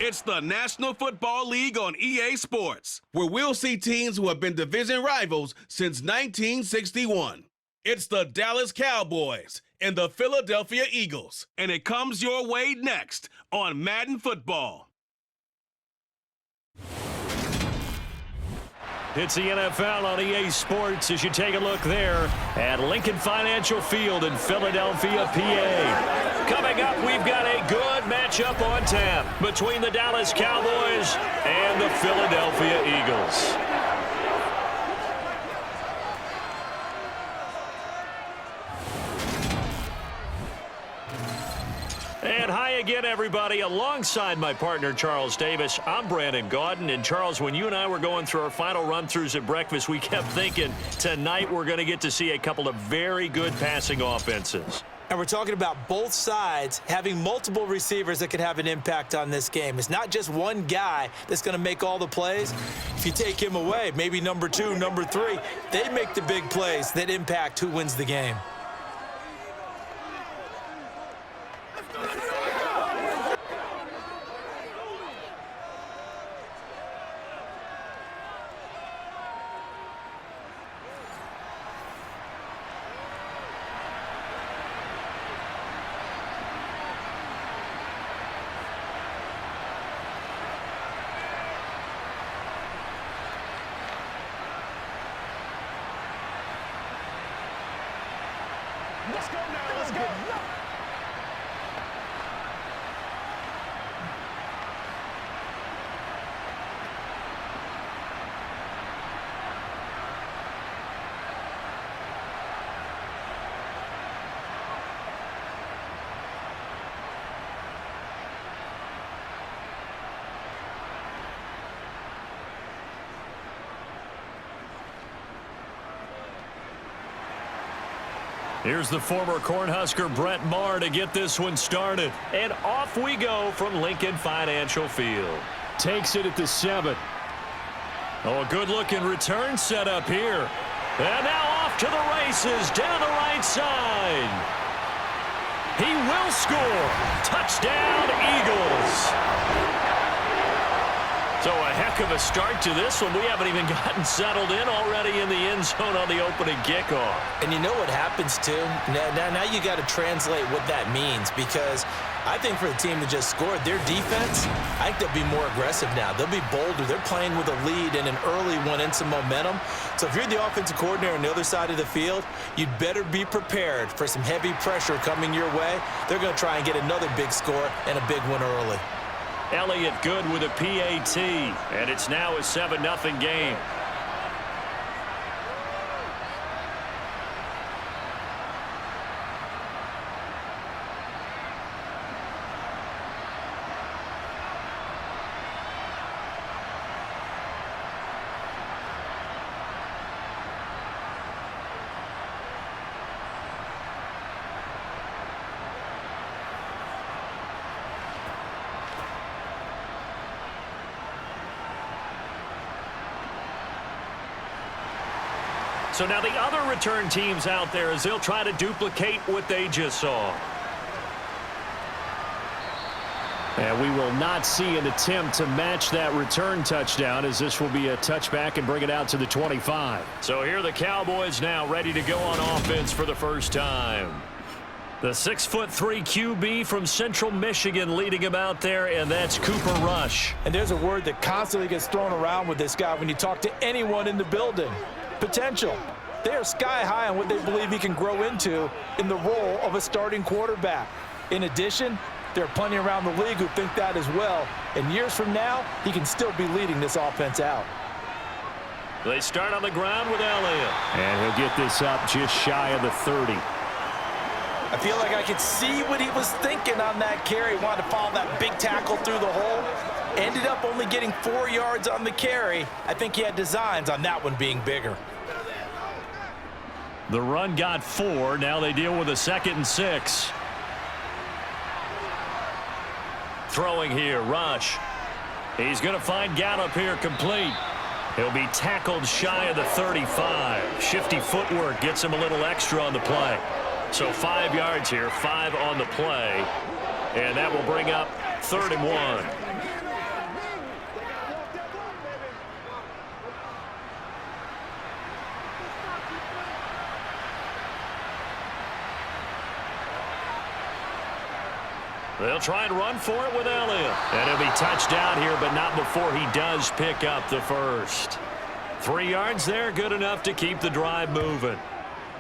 It's the National Football League on EA Sports, where we'll see teams who have been division rivals since 1961. It's the Dallas Cowboys and the Philadelphia Eagles, and it comes your way next on Madden Football. It's the NFL on EA Sports as you take a look there at Lincoln Financial Field in Philadelphia, PA. Coming up, we've got a good matchup on tap between the Dallas Cowboys and the Philadelphia Eagles. And hi again, everybody. Alongside my partner, Charles Davis, I'm Brandon Gaudin. And, Charles, when you and I were going through our final run-throughs at breakfast, we kept thinking tonight we're going to get to see a couple of very good passing offenses. And we're talking about both sides having multiple receivers that could have an impact on this game. It's not just one guy that's going to make all the plays. If you take him away, maybe number 2, number 3, they make the big plays that impact who wins the game. Let's go now. Let's go. Here's the former Cornhusker Brett Maher to get this one started. And off we go from Lincoln Financial Field. Takes it at the 7. Oh, a good-looking return set up here. And now off to the races down the right side. He will score. Touchdown, Eagles. So a heck of a start to this one. We haven't even gotten settled in already in the end zone on the opening kickoff. And you know what happens, too? Now you got to translate what that means, because I think for the team that just scored, their defense, I think they'll be more aggressive now. They'll be bolder. They're playing with a lead and an early one and some momentum. So if you're the offensive coordinator on the other side of the field, you'd better be prepared for some heavy pressure coming your way. They're going to try and get another big score and a big one early. Elliott good with a PAT, and it's now a 7-0 game. So now the other return teams out there as they'll try to duplicate what they just saw. And we will not see an attempt to match that return touchdown, as this will be a touchback and bring it out to the 25. So here are the Cowboys now ready to go on offense for the first time. The 6'3" QB from Central Michigan leading him out there, and that's Cooper Rush. And there's a word that constantly gets thrown around with this guy when you talk to anyone in the building. Potential. They are sky high on what they believe he can grow into in the role of a starting quarterback. In addition, there are plenty around the league who think that as well. And years from now, he can still be leading this offense out. They start on the ground with Elliott. And he'll get this up just shy of the 30. I feel like I could see what he was thinking on that carry. He wanted to follow that big tackle through the hole. Ended up only getting 4 yards on the carry. I think he had designs on that one being bigger. The run got 4. Now they deal with a 2nd and 6. Throwing here, Rush. He's going to find Gallup here complete. He'll be tackled shy of the 35. Shifty footwork gets him a little extra on the play. So 5 yards here, 5 on the play. And that will bring up 3rd and 1. They'll try and run for it with Elliott. And he'll be touched down here, but not before he does pick up the first. 3 yards there, good enough to keep the drive moving.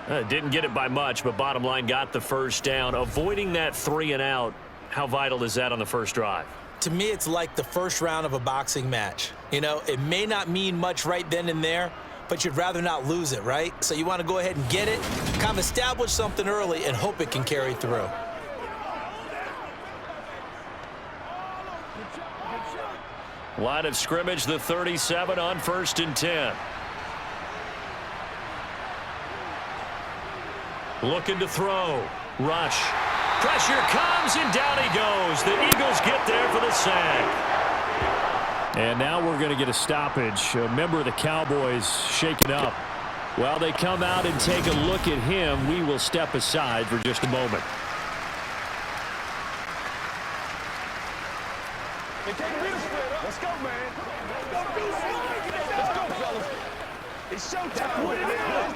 Didn't get it by much, but bottom line got the first down. Avoiding that 3 and out, how vital is that on the first drive? To me, it's like the first round of a boxing match. You know, it may not mean much right then and there, but you'd rather not lose it, right? So you want to go ahead and get it, kind of establish something early, and hope it can carry through. Line of scrimmage, the 37 on 1st and 10. Looking to throw. Rush. Pressure comes, and down he goes. The Eagles get there for the sack. And now we're going to get a stoppage. A member of the Cowboys shaken up. While they come out and take a look at him, we will step aside for just a moment. Let's go, man. Let's go, fellas. It's showtime. What it is.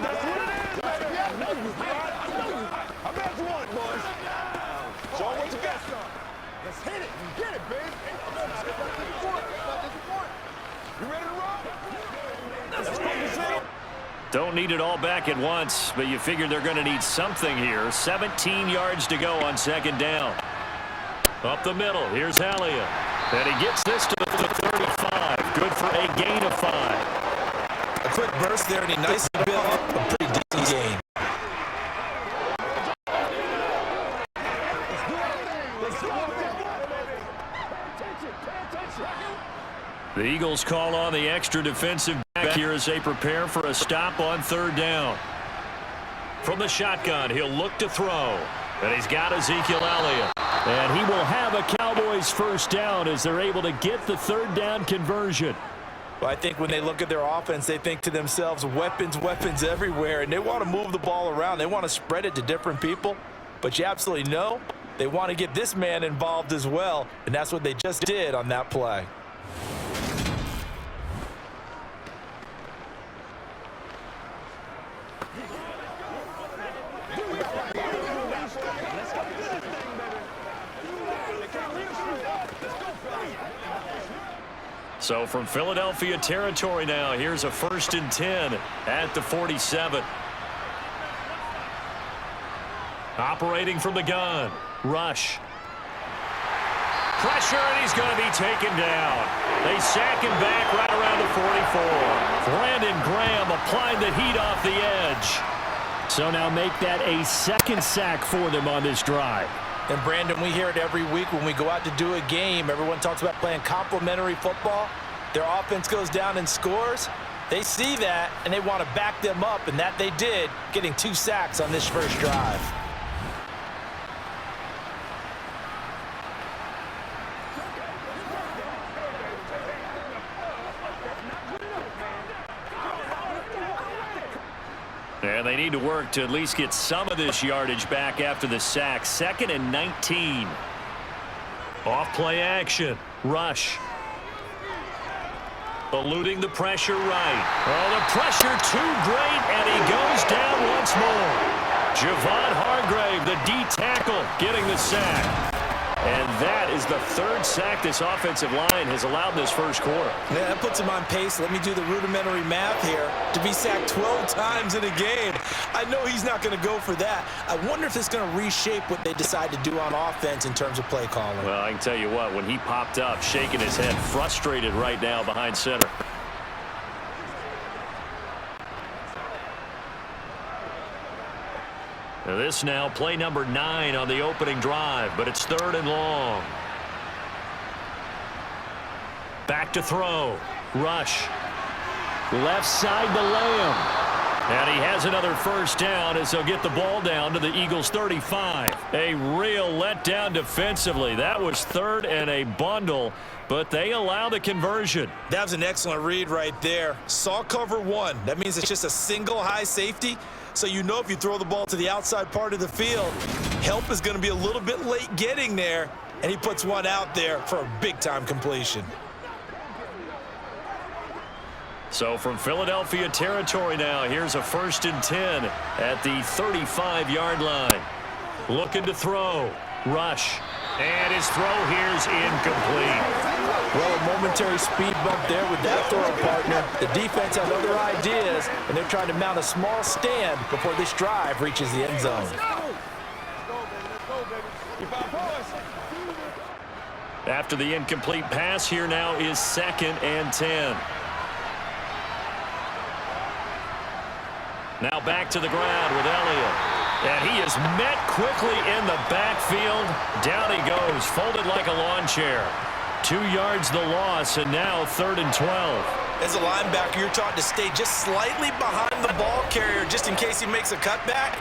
That's what it is, baby. I'm at one, boys. Show them what you got. Let's hit it. Get it, baby. You ready to roll? Let's go. Don't need it all back at once, but you figure they're going to need something here. 17 yards to go on 2nd down. Up the middle. Here's Elliott. And he gets this to the 35. Good for a gain of 5. A quick burst there, and he nicely built up a pretty decent gain. The Eagles call on the extra defensive back here as they prepare for a stop on 3rd down. From the shotgun, he'll look to throw. And he's got Ezekiel Elliott. And he will have a Cowboys first down as they're able to get the 3rd down conversion. Well, I think when they look at their offense, they think to themselves, weapons, weapons everywhere, and they want to move the ball around. They want to spread it to different people, but you absolutely know they want to get this man involved as well, and that's what they just did on that play. So from Philadelphia territory now, here's a 1st and 10 at the 47. Operating from the gun. Rush. Pressure, and he's going to be taken down. They sack him back right around the 44. Brandon Graham applied the heat off the edge. So now make that a 2nd sack for them on this drive. And, Brandon, we hear it every week when we go out to do a game. Everyone talks about playing complementary football. Their offense goes down and scores. They see that, and they want to back them up, and that they did, getting 2 sacks on this first drive. And they need to work to at least get some of this yardage back after the sack. 2nd and 19. Off play action. Rush. Eluding the pressure right. Oh, the pressure too great, and he goes down once more. Javon Hargrave, the D tackle, getting the sack. And that is the 3rd sack this offensive line has allowed this first quarter. Yeah, that puts him on pace. Let me do the rudimentary math here. To be sacked 12 times in a game, I know he's not going to go for that. I wonder if it's going to reshape what they decide to do on offense in terms of play calling. Well, I can tell you what, when he popped up, shaking his head, frustrated right now behind center. Now this now play number 9 on the opening drive, but it's 3rd and long. Back to throw. Rush. Left side to Lamb. And he has another first down as they'll get the ball down to the Eagles' 35. A real letdown defensively. That was 3rd and a bundle, but they allow the conversion. That was an excellent read right there. Saw cover 1. That means it's just a single high safety. So you know if you throw the ball to the outside part of the field, help is going to be a little bit late getting there, and he puts one out there for a big-time completion. So from Philadelphia territory now, here's a 1st and 10 at the 35-yard line. Looking to throw. Rush. And his throw here's incomplete. Well, a momentary speed bump there with that throw, partner. The defense has other ideas, and they're trying to mount a small stand before this drive reaches the end zone. After the incomplete pass, here now is 2nd and 10. Now back to the ground with Elliott. And he is met quickly in the backfield. Down he goes, folded like a lawn chair. 2 yards the loss, and now 3rd and 12. As a linebacker, you're taught to stay just slightly behind the ball carrier just in case he makes a cutback.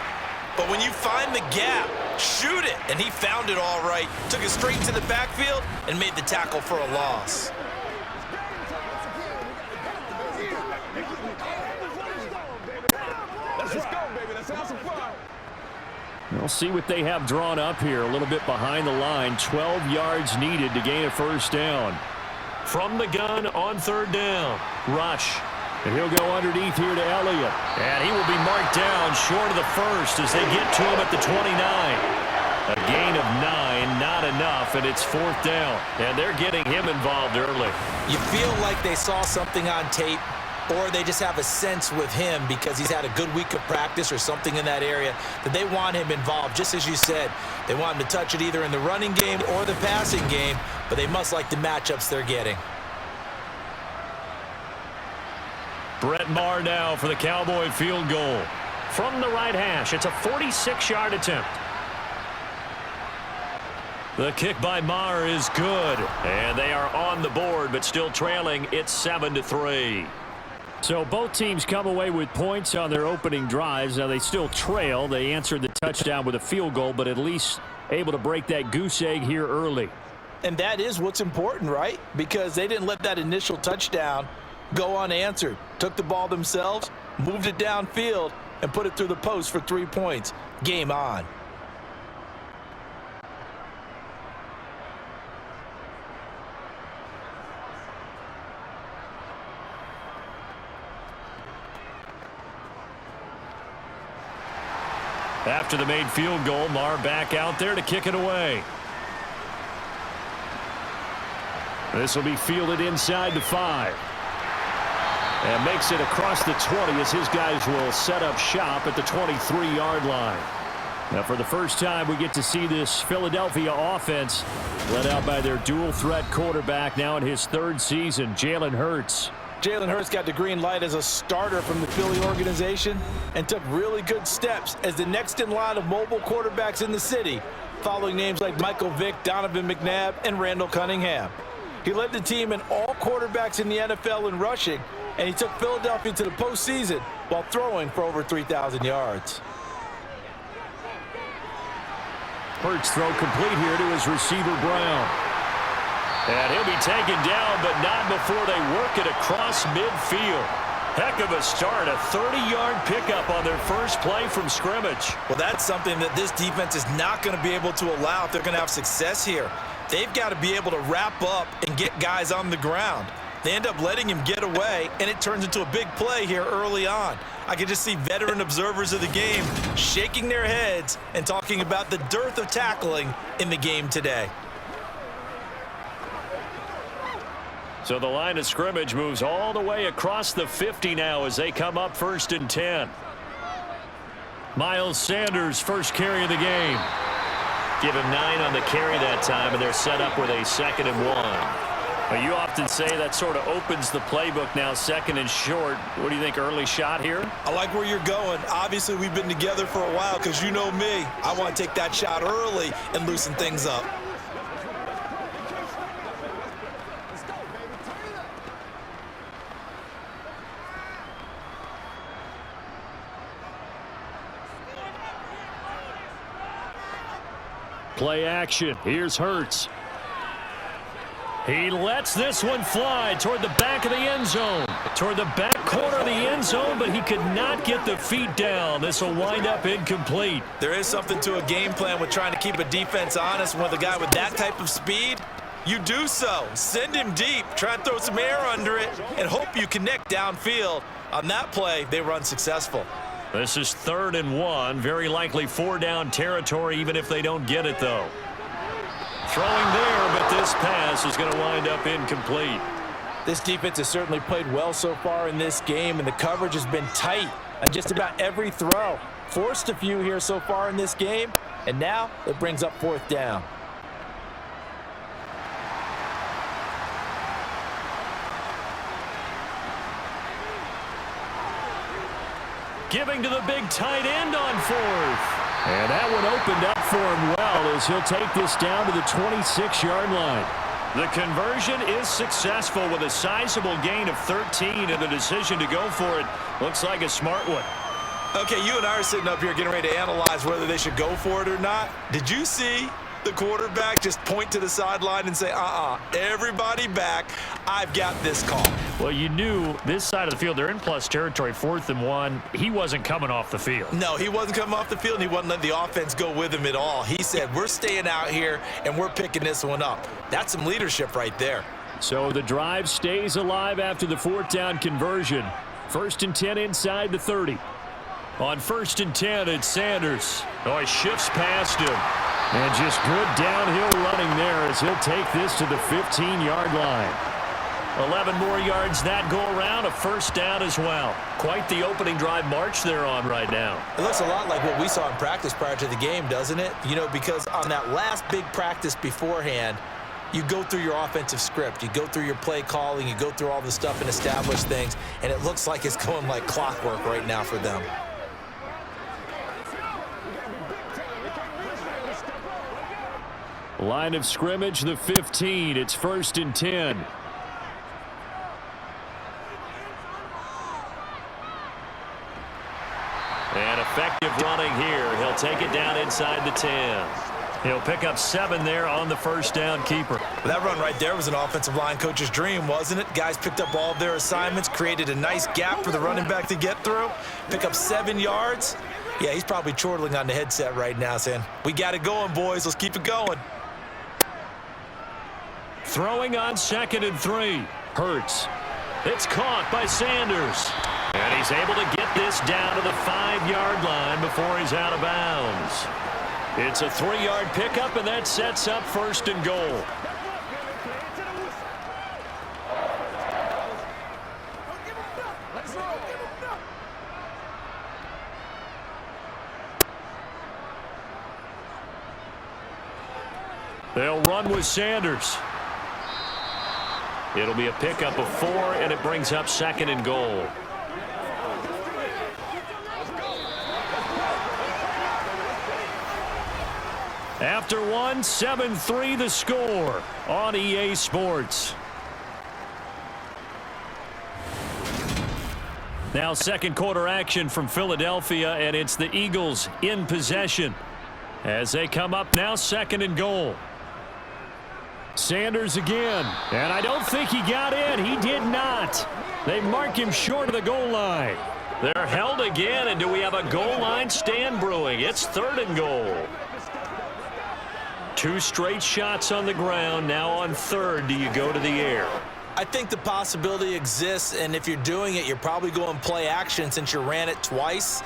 But when you find the gap, shoot it. And he found it all right. Took it straight to the backfield and made the tackle for a loss. Let's go, baby. Let's have some fun. We'll see what they have drawn up here. A little bit behind the line. 12 yards needed to gain a first down. From the gun on 3rd down. Rush. And he'll go underneath here to Elliott. And he will be marked down short of the first as they get to him at the 29. A gain of 9, not enough, and it's 4th down. And they're getting him involved early. You feel like they saw something on tape, or they just have a sense with him because he's had a good week of practice or something in that area that they want him involved. Just as you said, they want him to touch it either in the running game or the passing game, but they must like the matchups they're getting. Brett Maher now for the Cowboy field goal. From the right hash, it's a 46-yard attempt. The kick by Maher is good, and they are on the board, but still trailing. It's 7-3. So both teams come away with points on their opening drives. Now they still trail. They answered the touchdown with a field goal, but at least able to break that goose egg here early. And that is what's important, right? Because they didn't let that initial touchdown go unanswered. Took the ball themselves, moved it downfield, and put it through the post for 3 points. Game on. After the made field goal, Maher back out there to kick it away. This will be fielded inside the 5. And makes it across the 20 as his guys will set up shop at the 23-yard line. Now for the first time we get to see this Philadelphia offense led out by their dual-threat quarterback now in his 3rd season, Jalen Hurts. Jalen Hurts got the green light as a starter from the Philly organization and took really good steps as the next in line of mobile quarterbacks in the city, following names like Michael Vick, Donovan McNabb, and Randall Cunningham. He led the team in all quarterbacks in the NFL in rushing, and he took Philadelphia to the postseason while throwing for over 3,000 yards. Hurts throw complete here to his receiver, Brown. And he'll be taken down, but not before they work it across midfield. Heck of a start, a 30-yard pickup on their first play from scrimmage. Well, that's something that this defense is not going to be able to allow if they're going to have success here. They've got to be able to wrap up and get guys on the ground. They end up letting him get away, and it turns into a big play here early on. I can just see veteran observers of the game shaking their heads and talking about the dearth of tackling in the game today. So the line of scrimmage moves all the way across the 50 now as they come up 1st and 10. Miles Sanders, first carry of the game. Give him 9 on the carry that time, and they're set up with a 2nd and 1. Well, you often say that sort of opens the playbook now, 2nd and short. What do you think, early shot here? I like where you're going. Obviously, we've been together for a while because you know me. I want to take that shot early and loosen things up. Play action. Here's Hurts. He lets this one fly toward the back of the end zone. Toward the back corner of the end zone, but he could not get the feet down. This will wind up incomplete. There is something to a game plan with trying to keep a defense honest. With a guy with that type of speed, you do so. Send him deep. Try and throw some air under it and hope you connect downfield. On that play, they were unsuccessful. This is 3rd and 1. Very likely 4-down territory, even if they don't get it, though. Throwing there, but this pass is going to wind up incomplete. This defense has certainly played well so far in this game, and the coverage has been tight on just about every throw. Forced a few here so far in this game, and now it brings up 4th down. Giving to the big tight end on 4th. And that one opened up for him well as he'll take this down to the 26-yard line. The conversion is successful with a sizable gain of 13, and the decision to go for it looks like a smart one. Okay, you and I are sitting up here getting ready to analyze whether they should go for it or not. Did you see the quarterback just point to the sideline and say, everybody back, I've got this call? Well, you knew this side of the field, they're in plus territory, 4th and 1. He wasn't coming off the field. No, he wasn't coming off the field, and he wasn't letting the offense go with him at all. He said, we're staying out here, and we're picking this one up. That's some leadership right there. So the drive stays alive after the 4th down conversion. 1st and 10 inside the 30. On 1st and 10, it's Sanders. Oh, he shifts past him. And just good downhill running there as he'll take this to the 15-yard line. 11 more yards that go around, a 1st down as well. Quite the opening drive march they're on right now. It looks a lot like what we saw in practice prior to the game, doesn't it? You know, because on that last big practice beforehand, you go through your offensive script. You go through your play calling. You go through all the stuff and establish things. And it looks like it's going like clockwork right now for them. Line of scrimmage, the 15. It's 1st and 10. And effective running here. He'll take it down inside the 10. He'll pick up 7 there on the 1st down keeper. That run right there was an offensive line coach's dream, wasn't it? Guys picked up all of their assignments, created a nice gap for the running back to get through, pick up 7 yards. Yeah, he's probably chortling on the headset right now saying, we got it going, boys. Let's keep it going. Throwing on 2nd and 3. Hurts. It's caught by Sanders. And he's able to get this down to the 5-yard line before he's out of bounds. It's a 3-yard pickup, and that sets up 1st and goal. They'll run with Sanders. It'll be a pickup of 4, and it brings up 2nd and goal. After 1, 7-3 the score on EA Sports. Now 2nd quarter action from Philadelphia, and it's the Eagles in possession as they come up now 2nd and goal. Sanders again, and I don't think he got in. He did not. They mark him short of the goal line. They're held again, and do we have a goal line stand brewing? It's 3rd and goal. 2 straight shots on the ground. Now on 3rd, do you go to the air? I think the possibility exists, and if you're doing it, you're probably going play action since you ran it twice.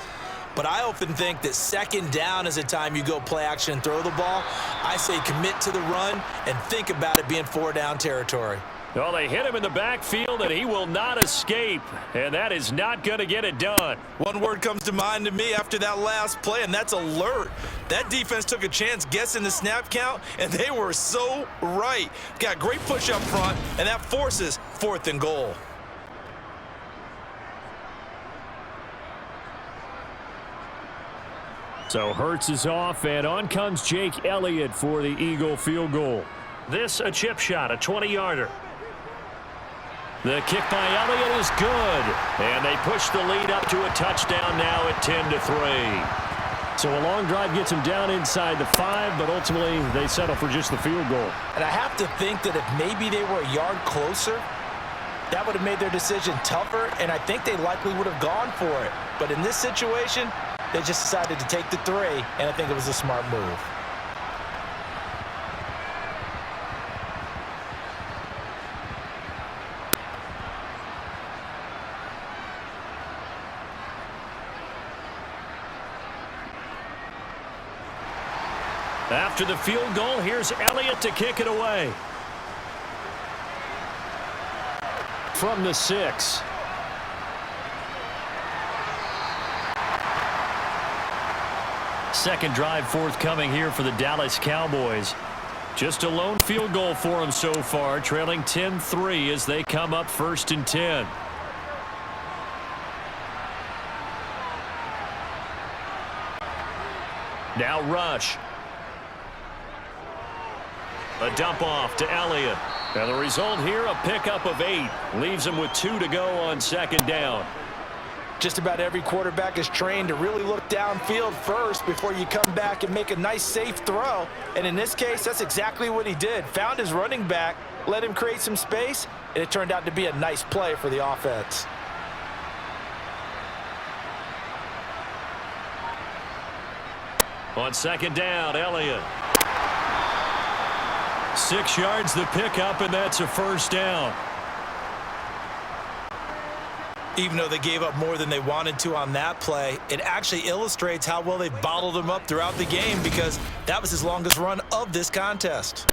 But I often think that 2nd down is a time you go play action and throw the ball. I say commit to the run and think about it being 4 down territory. Well, they hit him in the backfield, and he will not escape. And that is not going to get it done. One word comes to mind to me after that last play, and that's alert. That defense took a chance guessing the snap count, and they were so right. Got great push up front, and that forces 4th and goal. So Hurts is off, and on comes Jake Elliott for the Eagle field goal. This a chip shot, a 20-yarder. The kick by Elliott is good, and they push the lead up to a touchdown now at 10-3. So a long drive gets them down inside the 5, but ultimately they settle for just the field goal. And I have to think that if maybe they were a yard closer, that would have made their decision tougher, and I think they likely would have gone for it. But in this situation, they just decided to take the 3, and I think it was a smart move. After the field goal, here's Elliott to kick it away. From the 6. Second drive forthcoming here for the Dallas Cowboys. Just a lone field goal for them so far, trailing 10-3 as they come up 1st and 10. Now Rush. A dump off to Elliott. And the result here, a pickup of 8. Leaves him with 2 to go on 2nd down. Just about every quarterback is trained to really look downfield first before you come back and make a nice, safe throw. And in this case, that's exactly what he did. Found his running back, let him create some space, and it turned out to be a nice play for the offense. On 2nd down, Elliott. 6 yards the pickup, and that's a 1st down. Even though they gave up more than they wanted to on that play, it actually illustrates how well they bottled him up throughout the game because that was his longest run of this contest.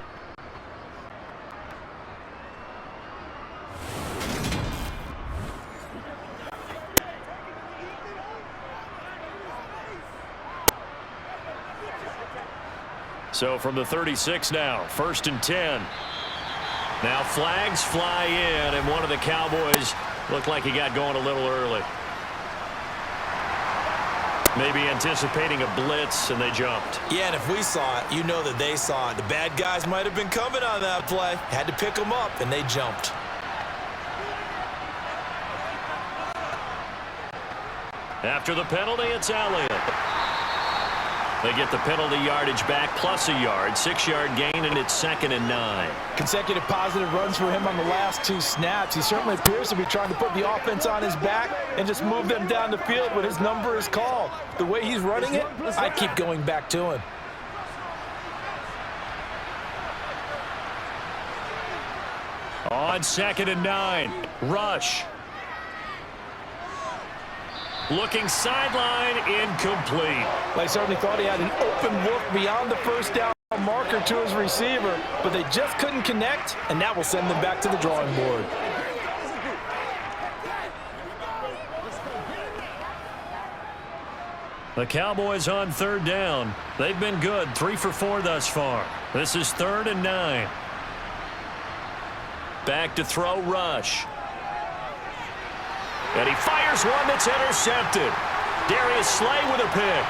So from the 36 now, 1st and 10. Now flags fly in, and one of the Cowboys looked like he got going a little early. Maybe anticipating a blitz, and they jumped. Yeah, and if we saw it, you know that they saw it. The bad guys might have been coming on that play. Had to pick them up, and they jumped. After the penalty, it's Elliott. They get the penalty yardage back plus a yard. 6-yard gain, and it's 2nd and 9. Consecutive positive runs for him on the last 2 snaps. He certainly appears to be trying to put the offense on his back and just move them down the field when his number is called. The way he's running it, I keep going back to him. On 2nd and 9, Rush. Looking sideline, incomplete. They certainly thought he had an open look beyond the 1st down marker to his receiver, but they just couldn't connect, and that will send them back to the drawing board. The Cowboys on 3rd down. They've been good, 3 for 4 thus far. This is 3rd and 9. Back to throw, Rush. And he fires one that's intercepted. Darius Slay with a pick.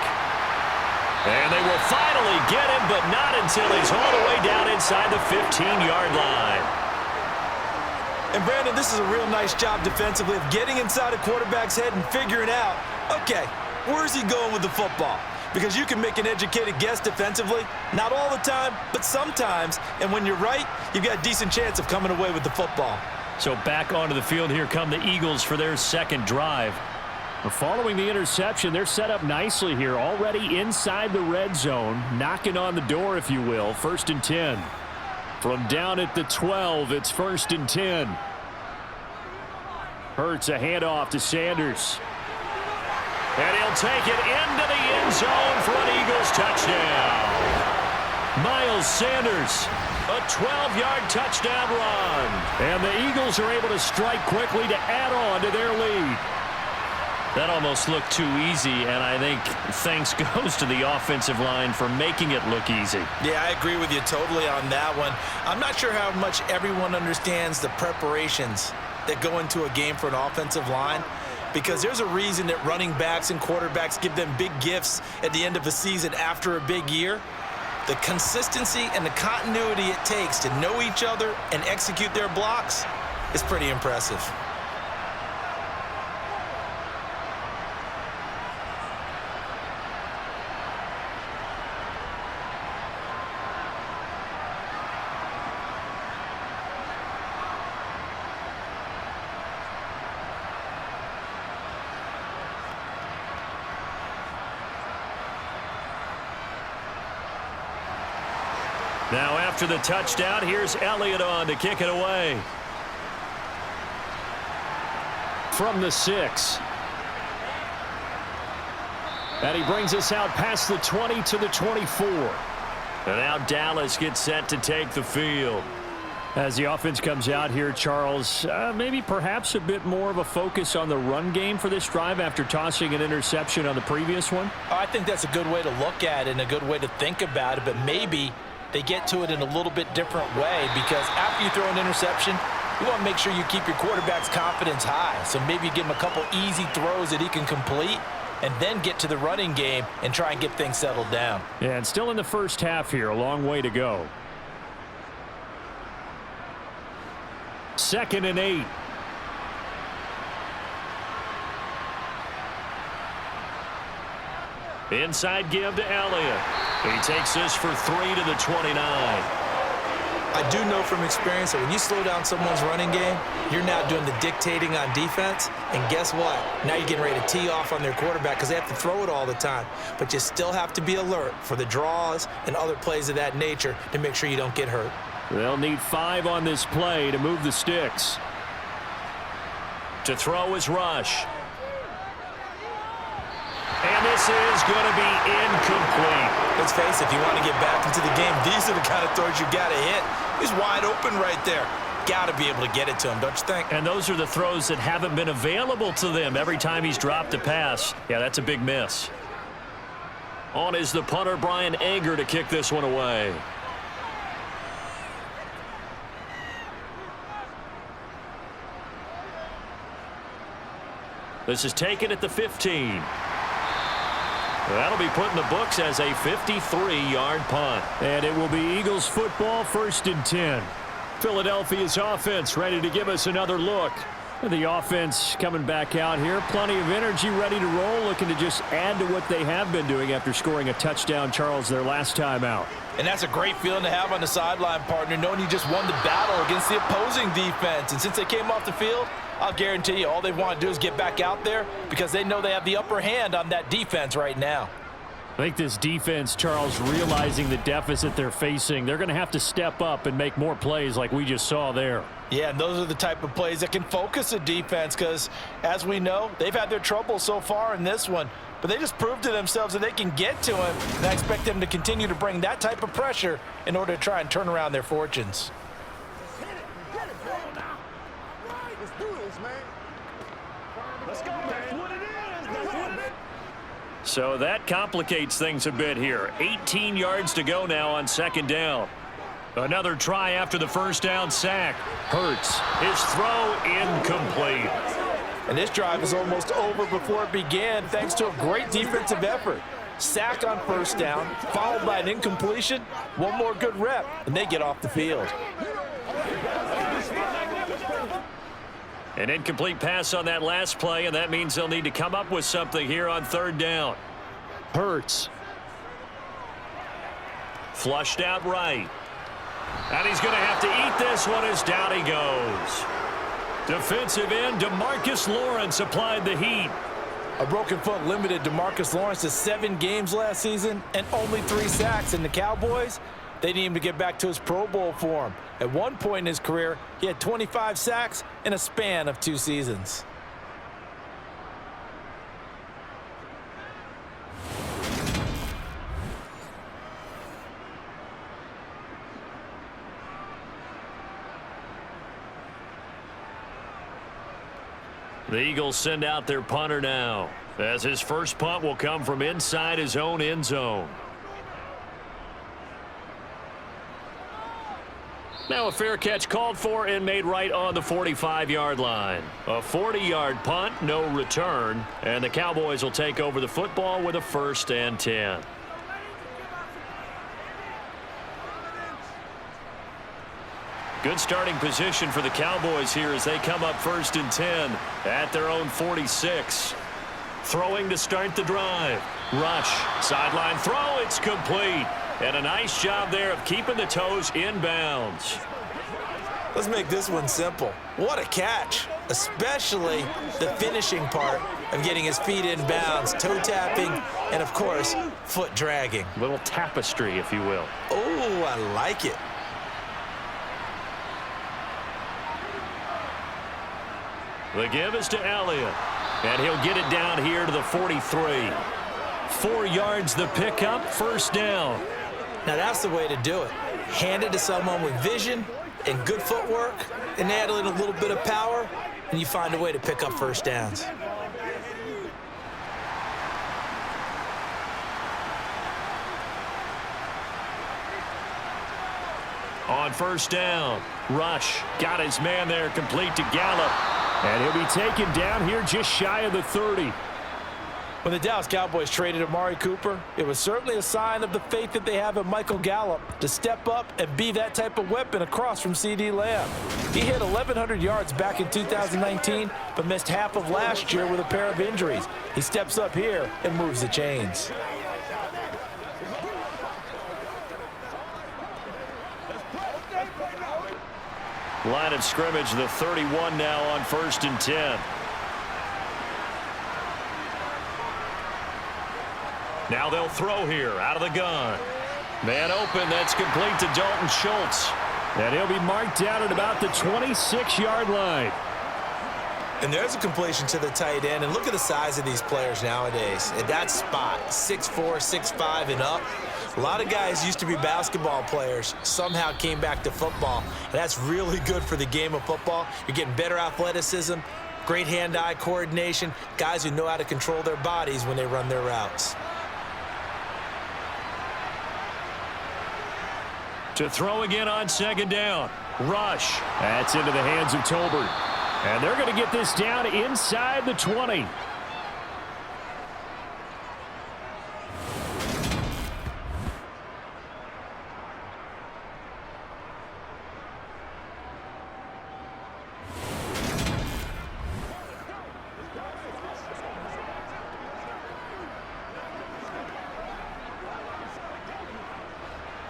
And they will finally get him, but not until he's all the way down inside the 15-yard line. And, Brandon, this is a real nice job defensively of getting inside a quarterback's head and figuring out, okay, where's he going with the football? Because you can make an educated guess defensively. Not all the time, but sometimes. And when you're right, you've got a decent chance of coming away with the football. So back onto the field, here come the Eagles for their 2nd drive. Following the interception, they're set up nicely here, already inside the red zone, knocking on the door, if you will. 1st and 10. From down at the 12, it's 1st and 10. Hurts a handoff to Sanders. And he'll take it into the end zone for an Eagles touchdown. Miles Sanders, a 12-yard touchdown run. And the Eagles are able to strike quickly to add on to their lead. That almost looked too easy, and I think thanks goes to the offensive line for making it look easy. Yeah, I agree with you totally on that one. I'm not sure how much everyone understands the preparations that go into a game for an offensive line, because there's a reason that running backs and quarterbacks give them big gifts at the end of a season after a big year. The consistency and the continuity it takes to know each other and execute their blocks is pretty impressive. Now after the touchdown, here's Elliott on to kick it away. From the 6. And he brings us out past the 20 to the 24. And now Dallas gets set to take the field. As the offense comes out here, Charles, maybe perhaps a bit more of a focus on the run game for this drive after tossing an interception on the previous one? I think that's a good way to look at it and a good way to think about it, but maybe they get to it in a little bit different way, because after you throw an interception, you want to make sure you keep your quarterback's confidence high. So maybe you give him a couple easy throws that he can complete and then get to the running game and try and get things settled down. Yeah, and still in the first half here, a long way to go. 2nd and 8. Inside give to Elliott. He takes this for 3 to the 29. I do know from experience that when you slow down someone's running game, you're now doing the dictating on defense. And guess what? Now you're getting ready to tee off on their quarterback because they have to throw it all the time. But you still have to be alert for the draws and other plays of that nature to make sure you don't get hurt. They'll need 5 on this play to move the sticks. To throw is Rush. And this is going to be incomplete. Let's face it, if you want to get back into the game, these are the kind of throws you got to hit. He's wide open right there. Got to be able to get it to him, don't you think? And those are the throws that haven't been available to them every time he's dropped a pass. Yeah, that's a big miss. On is the punter, Brian Anger, to kick this one away. This is taken at the 15. That'll be put in the books as a 53-yard punt. And it will be Eagles football, 1st and 10. Philadelphia's offense ready to give us another look. The offense coming back out here. Plenty of energy, ready to roll, looking to just add to what they have been doing after scoring a touchdown, Charles, their last time out. And that's a great feeling to have on the sideline, partner, knowing you just won the battle against the opposing defense. And since they came off the field, I'll guarantee you all they want to do is get back out there because they know they have the upper hand on that defense right now. I think this defense, Charles, realizing the deficit they're facing, they're going to have to step up and make more plays like we just saw there. Yeah, and those are the type of plays that can focus a defense because, as we know, they've had their trouble so far in this one. But they just proved to themselves that they can get to him, and I expect them to continue to bring that type of pressure in order to try and turn around their fortunes. Let's do this, man. Let's go, man. That's what it is. That's what it is. So that complicates things a bit here. 18 yards to go now on 2nd down. Another try after the 1st down sack. Hurts. His throw incomplete. And this drive is almost over before it began thanks to a great defensive effort. Sack on 1st down, followed by an incompletion. One more good rep, and they get off the field. An incomplete pass on that last play, and that means they'll need to come up with something here on 3rd down. Hurts. Flushed out right. And he's going to have to eat this one as down he goes. Defensive end DeMarcus Lawrence applied the heat. A broken foot limited DeMarcus Lawrence to 7 games last season and only 3 sacks. And the Cowboys, they need him to get back to his Pro Bowl form. At one point in his career, he had 25 sacks in a span of 2 seasons. The Eagles send out their punter now, as his first punt will come from inside his own end zone. Now a fair catch called for and made right on the 45-yard line. A 40-yard punt, no return, and the Cowboys will take over the football with a 1st and 10. Good starting position for the Cowboys here as they come up 1st and 10 at their own 46. Throwing to start the drive. Rush, sideline throw, it's complete. And a nice job there of keeping the toes in bounds. Let's make this one simple. What a catch, especially the finishing part of getting his feet in bounds, toe tapping, and of course, foot dragging. Little tapestry, if you will. Oh, I like it. The give is to Elliott, and he'll get it down here to the 43. 4 yards the pickup, 1st down. Now that's the way to do it. Hand it to someone with vision and good footwork, and add in a little bit of power, and you find a way to pick up first downs. On first down, Rush got his man there complete to Gallup. And he'll be taken down here just shy of the 30. When the Dallas Cowboys traded Amari Cooper, it was certainly a sign of the faith that they have in Michael Gallup to step up and be that type of weapon across from C.D. Lamb. He hit 1,100 yards back in 2019, but missed half of last year with a pair of injuries. He steps up here and moves the chains. Line of scrimmage, the 31 now on 1st and 10. Now they'll throw here out of the gun. Man open, that's complete to Dalton Schultz. And he'll be marked down at about the 26-yard line. And there's a completion to the tight end. And look at the size of these players nowadays. At that spot, 6'4", 6'5", and up. A lot of guys used to be basketball players, somehow came back to football. And that's really good for the game of football. You're getting better athleticism, great hand-eye coordination, guys who know how to control their bodies when they run their routes. To throw again on 2nd down. Rush. That's into the hands of Tolbert. And they're going to get this down inside the 20.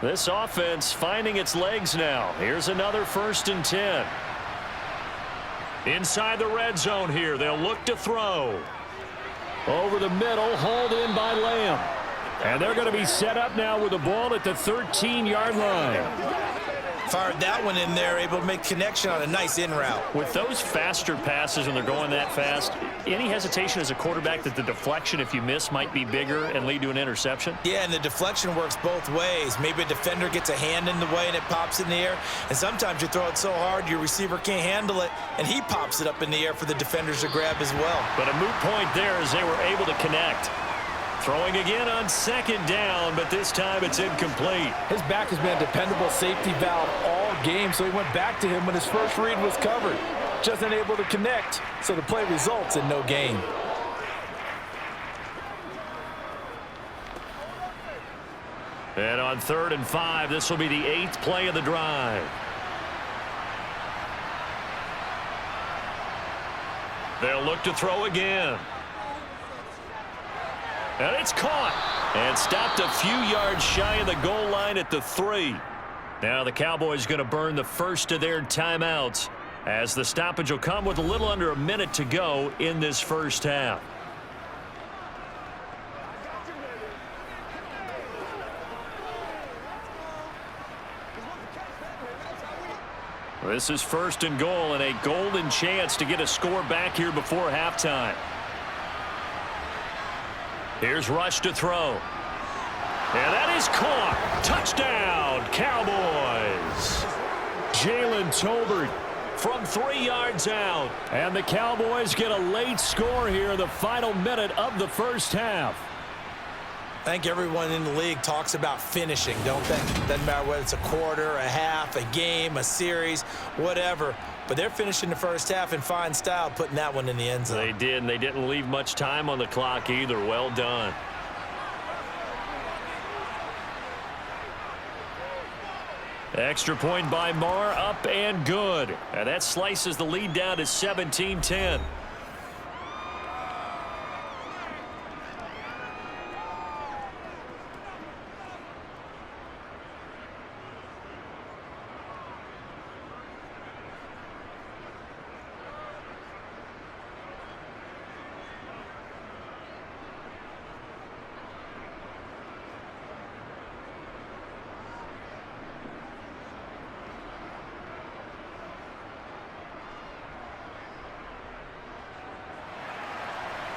This offense finding its legs now. Here's another 1st and 10. Inside the red zone here. They'll look to throw. Over the middle, hauled in by Lamb. And they're going to be set up now with the ball at the 13-yard line. Fired that one in there, able to make connection on a nice in route. With those faster passes when they're going that fast, any hesitation as a quarterback that the deflection, if you miss, might be bigger and lead to an interception? Yeah, and the deflection works both ways. Maybe a defender gets a hand in the way and it pops in the air. And sometimes you throw it so hard your receiver can't handle it, and he pops it up in the air for the defenders to grab as well. But a moot point there as they were able to connect. Throwing again on 2nd down, but this time it's incomplete. His back has been a dependable safety valve all game, so he went back to him when his first read was covered. Just unable to connect, so the play results in no gain. And on 3rd and 5, this will be the 8th play of the drive. They'll look to throw again. And it's caught and stopped a few yards shy of the goal line at the 3. Now the Cowboys going to burn the first of their timeouts as the stoppage will come with a little under a minute to go in this first half. This is 1st and goal and a golden chance to get a score back here before halftime. Here's Rush to throw. And that is caught. Touchdown, Cowboys. Jalen Tolbert from 3 yards out. And the Cowboys get a late score here in the final minute of the first half. I think everyone in the league talks about finishing, don't they? Doesn't matter whether it's a quarter, a half, a game, a series, whatever. But they're finishing the first half in fine style, putting that one in the end zone. They did, and they didn't leave much time on the clock either. Well done. Extra point by Marr, up and good. And that slices the lead down to 17-10.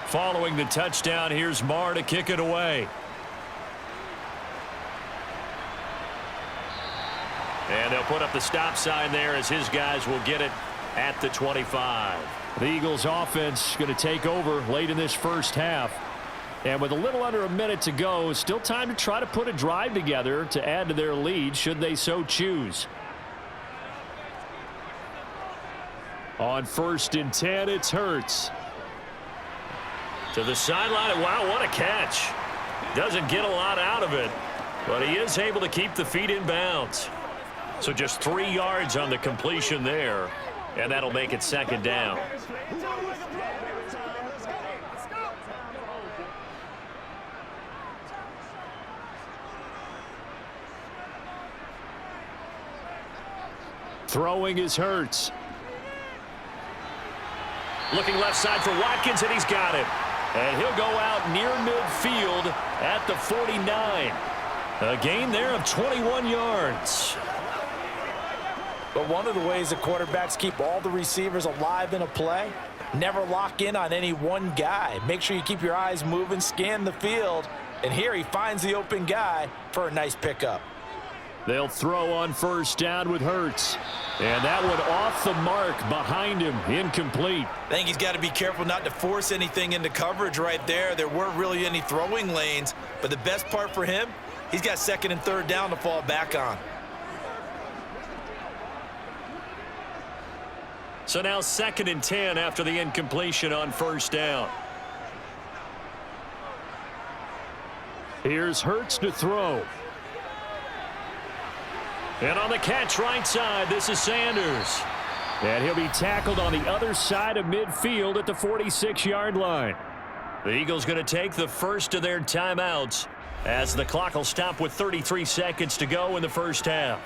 Following the touchdown, here's Marr to kick it away. And they'll put up the stop sign there as his guys will get it at the 25. The Eagles offense going to take over late in this first half. And with a little under a minute to go, still time to try to put a drive together to add to their lead should they so choose. On 1st and 10, it's Hurts. To the sideline, and wow, what a catch. Doesn't get a lot out of it, but he is able to keep the feet in bounds. So just 3 yards on the completion there, and that'll make it 2nd down. Throwing is Hurts. Looking left side for Watkins, and he's got it. And he'll go out near midfield at the 49. A gain there of 21 yards. But one of the ways the quarterbacks keep all the receivers alive in a play, never lock in on any one guy. Make sure you keep your eyes moving, scan the field, and here he finds the open guy for a nice pickup. They'll throw on 1st down with Hurts. And that one off the mark behind him, incomplete. I think he's got to be careful not to force anything into coverage right there. There weren't really any throwing lanes, but the best part for him, he's got 2nd and 3rd down to fall back on. So now 2nd and 10 after the incompletion on 1st down. Here's Hurts to throw. And on the catch right side, this is Sanders. And he'll be tackled on the other side of midfield at the 46-yard line. The Eagles going to take the first of their timeouts as the clock will stop with 33 seconds to go in the first half.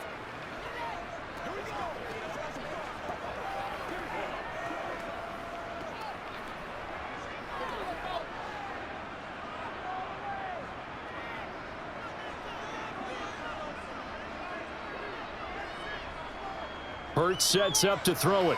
Hurts sets up to throw it.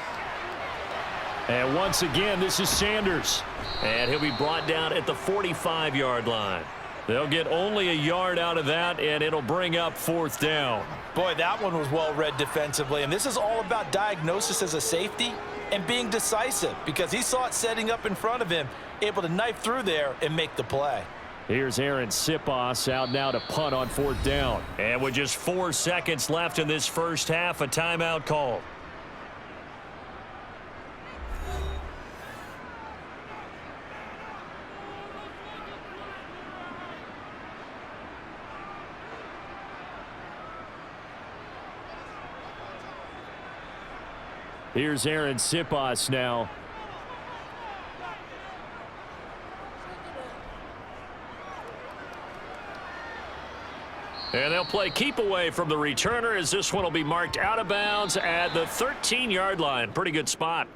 And once again, this is Sanders. And he'll be brought down at the 45-yard line. They'll get only a yard out of that, and it'll bring up 4th down. Boy, that one was well read defensively, and this is all about diagnosis as a safety and being decisive because he saw it setting up in front of him, able to knife through there and make the play. Here's Aaron Sipos out now to punt on 4th down. And with just 4 seconds left in this first half, a timeout call. Here's Aaron Sipos now. And they'll play keep away from the returner as this one will be marked out of bounds at the 13-yard line. Pretty good spot.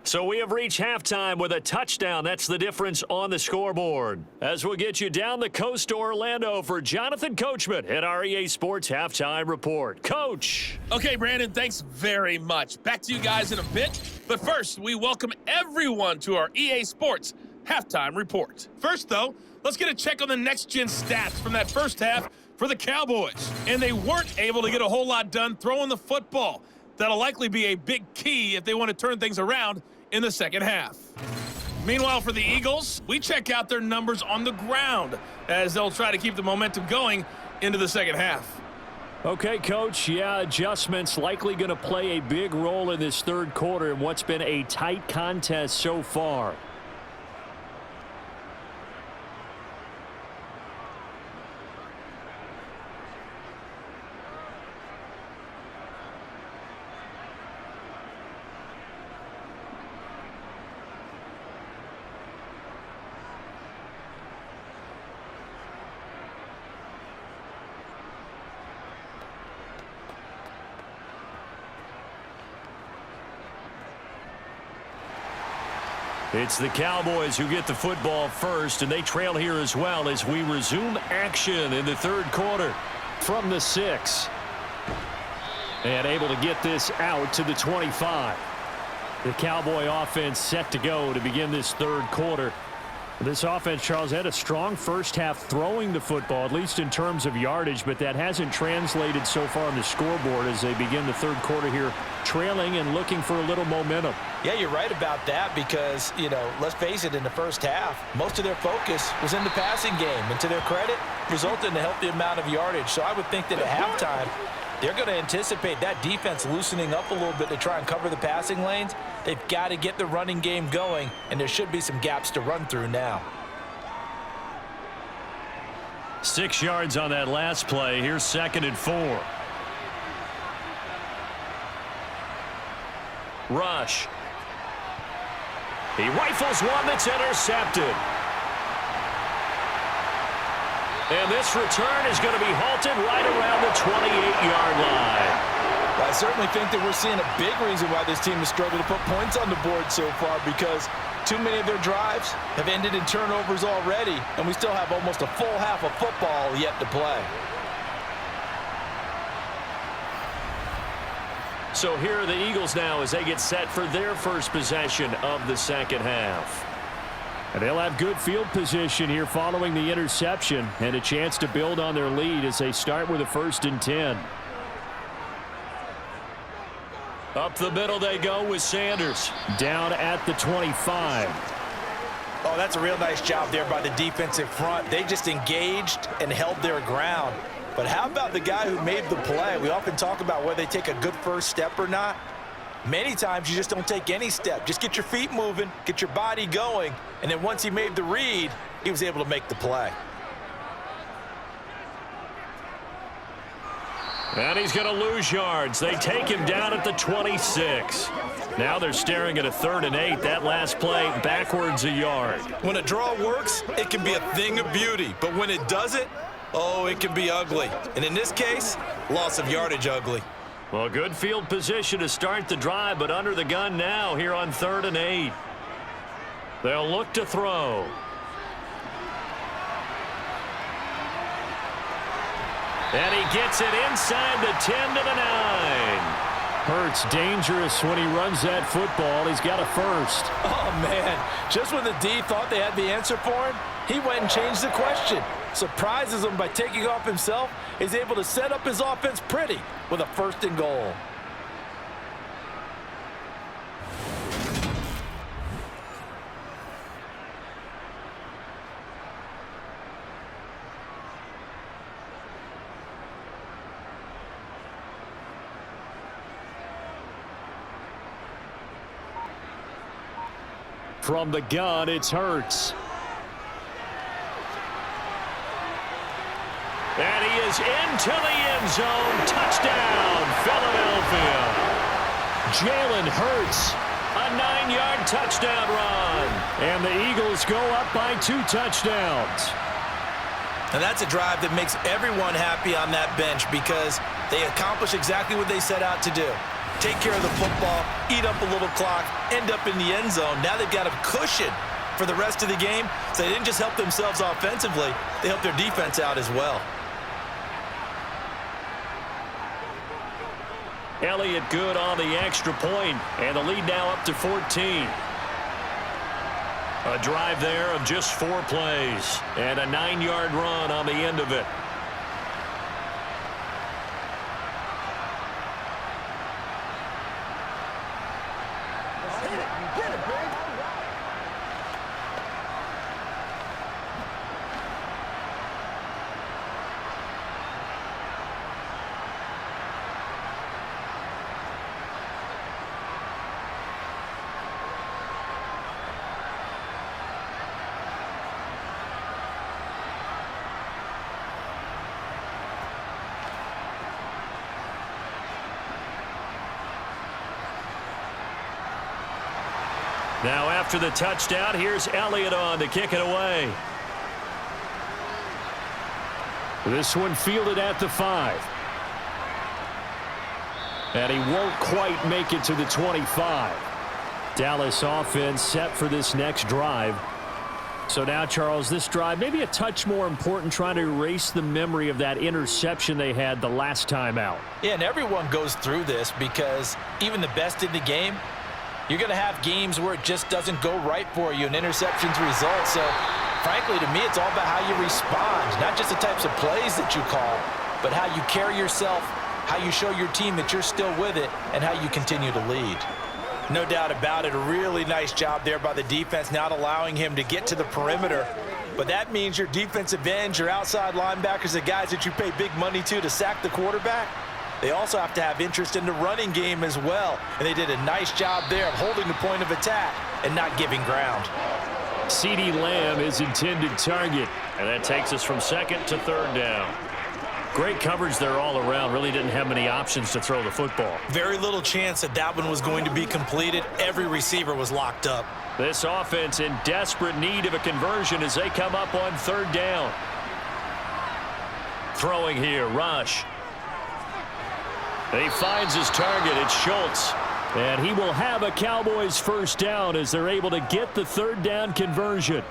So we have reached halftime with a touchdown. That's the difference on the scoreboard. As we'll get you down the coast to Orlando for Jonathan Coachman at our EA Sports Halftime Report. Coach. Okay, Brandon, thanks very much. Back to you guys in a bit. But first, we welcome everyone to our EA Sports Halftime Report. First, though, let's get a check on the next-gen stats from that first half for the Cowboys. And they weren't able to get a whole lot done throwing the football. That'll likely be a big key if they want to turn things around in the second half. Meanwhile, for the Eagles, we check out their numbers on the ground as they'll try to keep the momentum going into the second half. Okay, Coach, yeah, adjustments likely going to play a big role in this third quarter in what's been a tight contest so far. It's the Cowboys who get the football first, and they trail here as well as we resume action in the third quarter. From the 6. And able to get this out to the 25. The Cowboy offense set to go to begin this third quarter. This offense, Charles, had a strong first half throwing the football, at least in terms of yardage, but that hasn't translated so far on the scoreboard as they begin the third quarter here trailing and looking for a little momentum. Yeah, you're right about that because, let's face it, in the first half, most of their focus was in the passing game. And to their credit, resulted in a healthy amount of yardage. So I would think that at halftime, they're going to anticipate that defense loosening up a little bit to try and cover the passing lanes. They've got to get the running game going, and there should be some gaps to run through now. 6 yards on that last play. Here's 2nd and 4. Rush. He rifles one that's intercepted. And this return is going to be halted right around the 28-yard line. I certainly think that we're seeing a big reason why this team has struggled to put points on the board so far because too many of their drives have ended in turnovers already, and we still have almost a full half of football yet to play. So here are the Eagles now as they get set for their first possession of the second half. And they'll have good field position here following the interception and a chance to build on their lead as they start with a 1st and 10. Up the middle they go with Sanders. Down at the 25. Oh, that's a real nice job there by the defensive front. They just engaged and held their ground. But how about the guy who made the play? We often talk about whether they take a good first step or not. Many times you just don't take any step. Just get your feet moving, get your body going, and then once he made the read, he was able to make the play. And he's going to lose yards. They take him down at the 26. Now they're staring at a 3rd and 8. That last play backwards a yard. When a draw works, it can be a thing of beauty. But when it doesn't, oh, it can be ugly. And in this case, loss of yardage ugly. Well, good field position to start the drive, but under the gun now here on 3rd and 8. They'll look to throw. And he gets it inside the 10 to the 9. Hurts dangerous when he runs that football. He's got a first. Oh, man. Just when the D thought they had the answer for him, he went and changed the question. Surprises him by taking off himself. Is able to set up his offense pretty with a 1st and goal. From the gun, it's Hurts. And he is into the end zone. Touchdown, Philadelphia. Jalen Hurts. A 9-yard touchdown run. And the Eagles go up by 2 touchdowns. And that's a drive that makes everyone happy on that bench because they accomplish exactly what they set out to do. Take care of the football, eat up a little clock, end up in the end zone. Now they've got a cushion for the rest of the game. So they didn't just help themselves offensively, they helped their defense out as well. Elliott good on the extra point, and the lead now up to 14. A drive there of just 4 plays, and a 9-yard run on the end of it. Now after the touchdown, here's Elliott on to kick it away. This one fielded at the 5. And he won't quite make it to the 25. Dallas offense set for this next drive. So now, Charles, this drive maybe a touch more important, trying to erase the memory of that interception they had the last time out. Yeah, and everyone goes through this because even the best in the game, You're going to have games where it just doesn't go right for you, and interceptions result. So, frankly, to me, it's all about how you respond, not just the types of plays that you call, but how you carry yourself, how you show your team that you're still with it, and how you continue to lead. No doubt about it, a really nice job there by the defense, not allowing him to get to the perimeter. But that means your defensive ends, your outside linebackers, the guys that you pay big money to sack the quarterback, they also have to have interest in the running game as well. And they did a nice job there of holding the point of attack and not giving ground. CeeDee Lamb is intended target. And that takes us from second to third down. Great coverage there all around. Really didn't have many options to throw the football. Very little chance that that one was going to be completed. Every receiver was locked up. This offense in desperate need of a conversion as they come up on third down. Throwing here, Rush. He finds his target. It's Schultz. And he will have a Cowboys first down as they're able to get the third down conversion.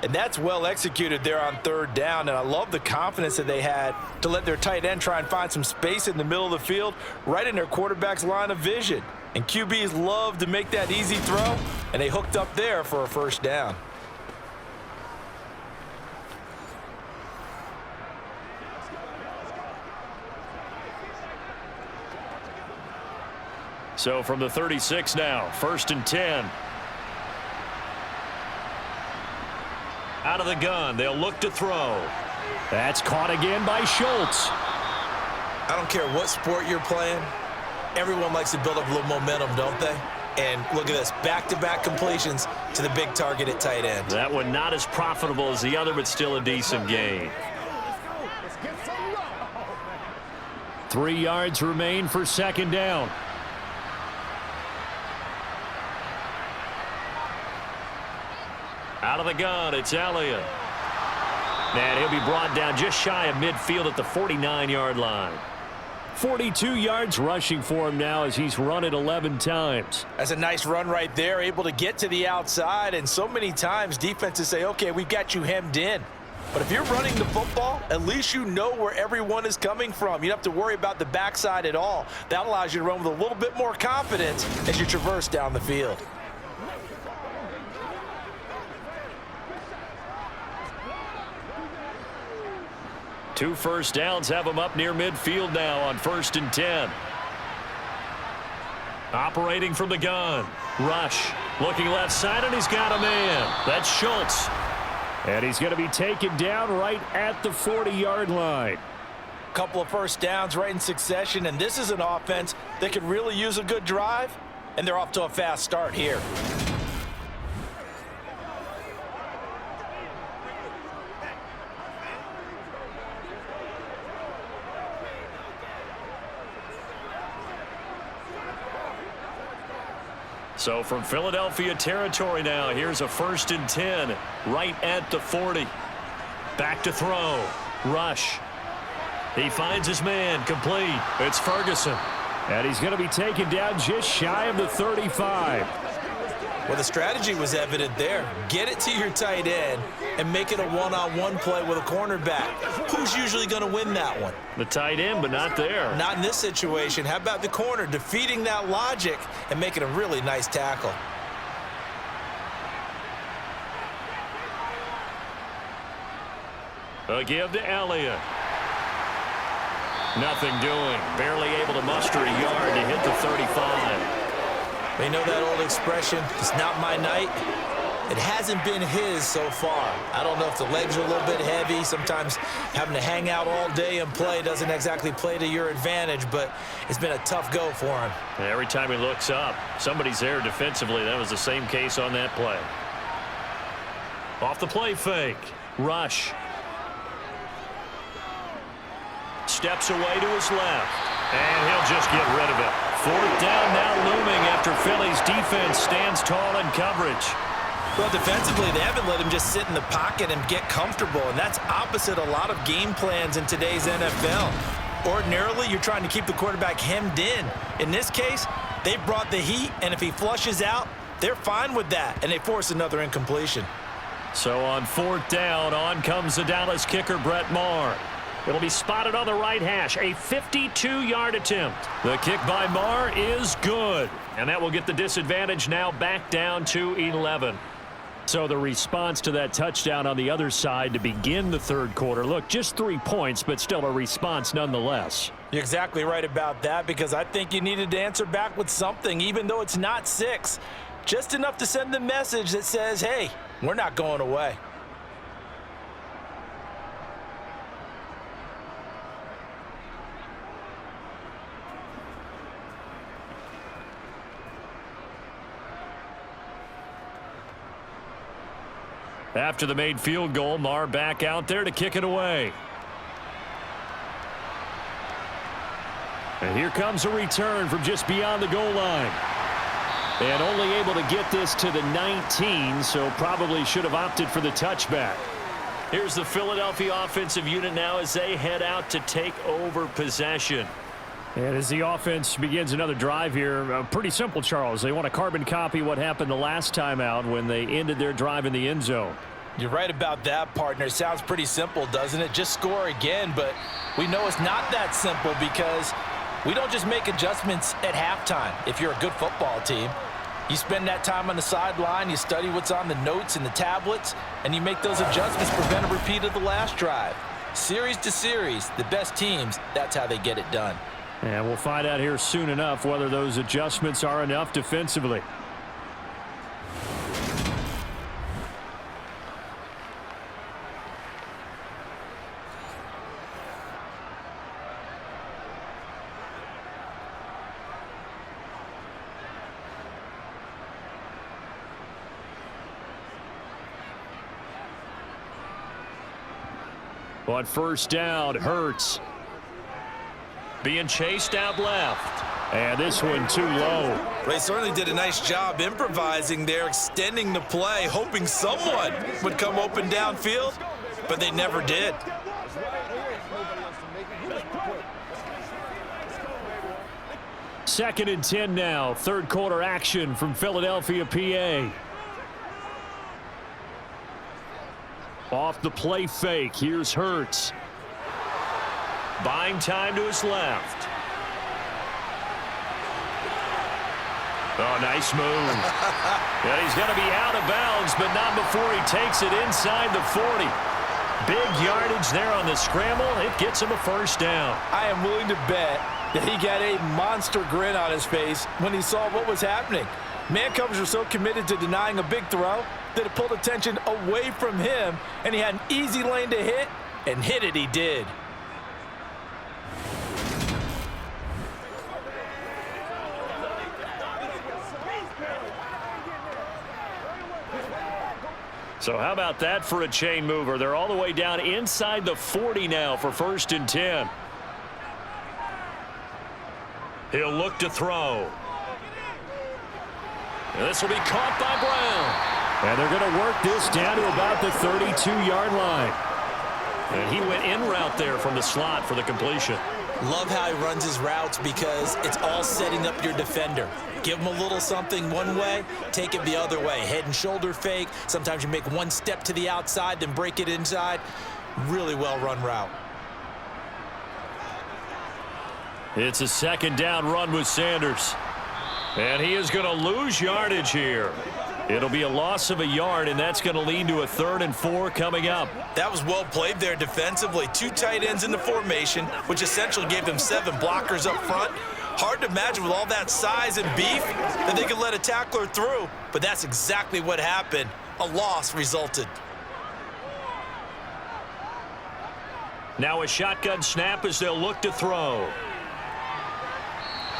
And that's well executed there on third down. And I love the confidence that they had to let their tight end try and find some space in the middle of the field, right in their quarterback's line of vision. And QBs love to make that easy throw, and they hooked up there for a first down. So from the 36 now, 1st and 10. Out of the gun, they'll look to throw. That's caught again by Schultz. I don't care what sport you're playing. Everyone likes to build up a little momentum, don't they? And look at this, back-to-back completions to the big target at tight end. That one not as profitable as the other, but still a decent gain. 3 yards remain for second down. Out of the gun, it's Elliott. And he'll be brought down just shy of midfield at the 49-yard line. 42 yards rushing for him now as he's run it 11 times. That's a nice run right there, able to get to the outside. And so many times defenses say, okay, we've got you hemmed in. But if you're running the football, at least you know where everyone is coming from. You don't have to worry about the backside at all. That allows you to run with a little bit more confidence as you traverse down the field. Two first downs have him up near midfield now on 1st and 10. Operating from the gun. Rush. Looking left side, and he's got a man. That's Schultz. And he's going to be taken down right at the 40-yard line. Couple of first downs right in succession, and this is an offense that could really use a good drive, and they're off to a fast start here. So from Philadelphia territory now, here's a 1st and 10 right at the 40. Back to throw. Rush. He finds his man, complete. It's Ferguson. And he's going to be taken down just shy of the 35. Well, the strategy was evident there. Get it to your tight end and make it a one-on-one play with a cornerback. Who's usually going to win that one? The tight end, but not there. Not in this situation. How about the corner defeating that logic and making a really nice tackle? A give to Elliott. Nothing doing. Barely able to muster a yard to hit the 35. You know that old expression, it's not my night? It hasn't been his so far. I don't know if the legs are a little bit heavy. Sometimes having to hang out all day and play doesn't exactly play to your advantage, but it's been a tough go for him. And every time he looks up, somebody's there defensively. That was the same case on that play. Off the play fake. Rush. Steps away to his left. And he'll just get rid of it. 4th down now looming after Philly's defense stands tall in coverage. Well, defensively, they haven't let him just sit in the pocket and get comfortable, and that's opposite a lot of game plans in today's NFL. Ordinarily, you're trying to keep the quarterback hemmed in. In this case, they brought the heat, and if he flushes out, they're fine with that, and they force another incompletion. So on 4th down, on comes the Dallas kicker, Brett Maher. It'll be spotted on the right hash. A 52-yard attempt. The kick by Marr is good. And that will get the disadvantage now back down to 11. So the response to that touchdown on the other side to begin the third quarter. Look, just 3 points, but still a response nonetheless. You're exactly right about that, because I think you needed to answer back with something, even though it's not 6. Just enough to send the message that says, hey, we're not going away. After the made field goal, Marr back out there to kick it away. And here comes a return from just beyond the goal line. And only able to get this to the 19, so probably should have opted for the touchback. Here's the Philadelphia offensive unit now as they head out to take over possession. And as the offense begins another drive here, pretty simple, Charles. They want to carbon copy what happened the last time out when they ended their drive in the end zone. You're right about that, partner. It sounds pretty simple, doesn't it? Just score again, but we know it's not that simple, because we don't just make adjustments at halftime. If you're a good football team, you spend that time on the sideline, you study what's on the notes and the tablets, and you make those adjustments to prevent a repeat of the last drive. Series to series, the best teams, that's how they get it done. And we'll find out here soon enough whether those adjustments are enough defensively. On first down, Hurts. Being chased out left. And this one too low. They certainly did a nice job improvising there, extending the play, hoping someone would come open downfield, but they never did. Second and 10 now. Third quarter action from Philadelphia, PA. Off the play fake. Here's Hurts. Buying time to his left. Oh, nice move. And he's going to be out of bounds, but not before he takes it inside the 40. Big yardage there on the scramble. It gets him a first down. I am willing to bet that he got a monster grin on his face when he saw what was happening. Man coverage were so committed to denying a big throw that it pulled attention away from him, and he had an easy lane to hit, and hit it he did. So how about that for a chain mover? They're all the way down inside the 40 now for first and 10. He'll look to throw. And this will be caught by Brown. And they're going to work this down to about the 32-yard line. And he went in route there from the slot for the completion. Love how he runs his routes, because it's all setting up your defender. Give him a little something one way, take it the other way. Head and shoulder fake. Sometimes you make one step to the outside, then break it inside. Really well-run route. It's a second down run with Sanders. And he is going to lose yardage here. It'll be a loss of a yard, and that's going to lead to a 3rd and 4 coming up. That was well played there defensively. 2 tight ends in the formation, which essentially gave them 7 blockers up front. Hard to imagine with all that size and beef that they could let a tackler through, but that's exactly what happened. A loss resulted. Now a shotgun snap as they'll look to throw.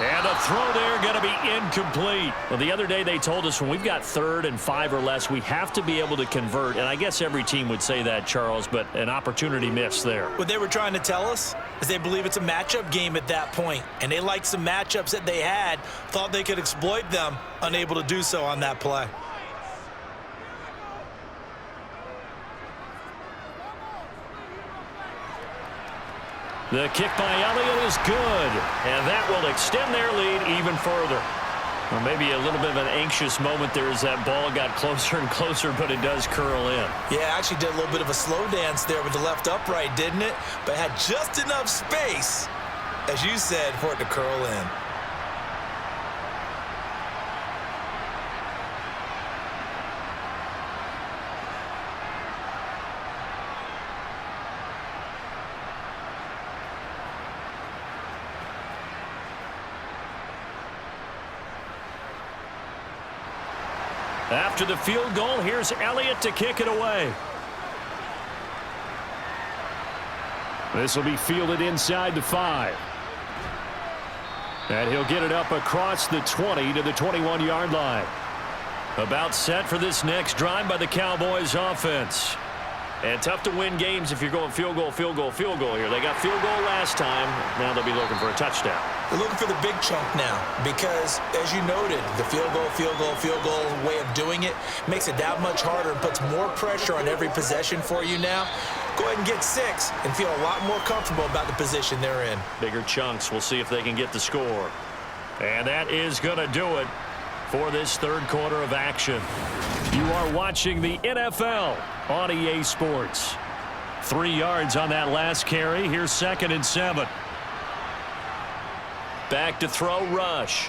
And a throw there going to be incomplete. Well, the other day they told us when we've got 3rd and 5 or less, we have to be able to convert. And I guess every team would say that, Charles, but an opportunity missed there. What they were trying to tell us is they believe it's a matchup game at that point. And they liked some matchups that they had, thought they could exploit them, unable to do so on that play. The kick by Elliott is good, and that will extend their lead even further. Well, maybe a little bit of an anxious moment there as that ball got closer and closer, but it does curl in. Yeah, actually did a little bit of a slow dance there with the left upright, didn't it? But had just enough space, as you said, for it to curl in. After the field goal, here's Elliott to kick it away. This will be fielded inside the 5. And he'll get it up across the 20 to the 21-yard line. About set for this next drive by the Cowboys offense. And tough to win games if you're going field goal, field goal, field goal here. They got field goal last time. Now they'll be looking for a touchdown. They're looking for the big chunk now because, as you noted, the field goal, field goal, field goal way of doing it makes it that much harder and puts more pressure on every possession for you now. Go ahead and get 6 and feel a lot more comfortable about the position they're in. Bigger chunks. We'll see if they can get the score. And that is going to do it for this third quarter of action. You are watching the NFL on EA Sports. 3 yards on that last carry. Here's 2nd and 7. Back to throw, Rush.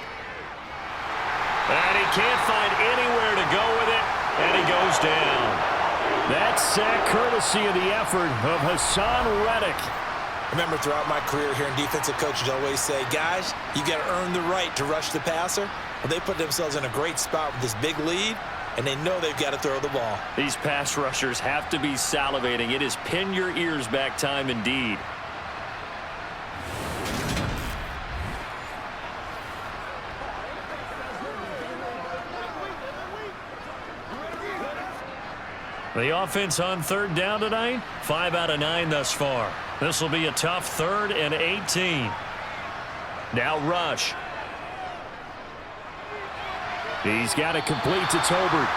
And he can't find anywhere to go with it, and he goes down. That sack courtesy of the effort of Hassan Reddick. Remember, throughout my career here in defensive coaches always say, guys, you got to earn the right to rush the passer. Well, they put themselves in a great spot with this big lead, and they know they've got to throw the ball. These pass rushers have to be salivating. It is pin your ears back time indeed. The offense on 3rd down tonight, 5 out of 9 thus far. This will be a tough 3rd and 18. Now Rush. He's got it complete to Tolbert.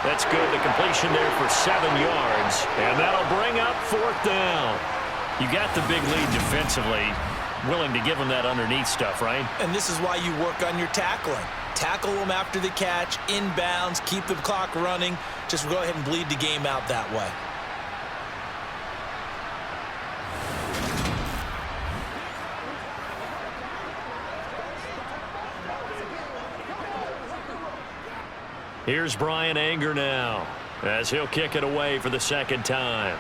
That's good. The completion there for 7 yards. And that'll bring up 4th down. You got the big lead defensively. Willing to give him that underneath stuff, right? And this is why you work on your tackling. Tackle them after the catch, inbounds, keep the clock running. Just go ahead and bleed the game out that way. Here's Brian Anger now as he'll kick it away for the 2nd time.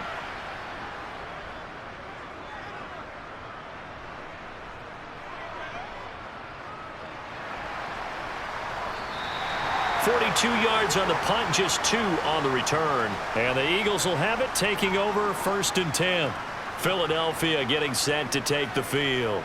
Yards on the punt, just 2 on the return. And the Eagles will have it, taking over 1st and 10. Philadelphia getting set to take the field.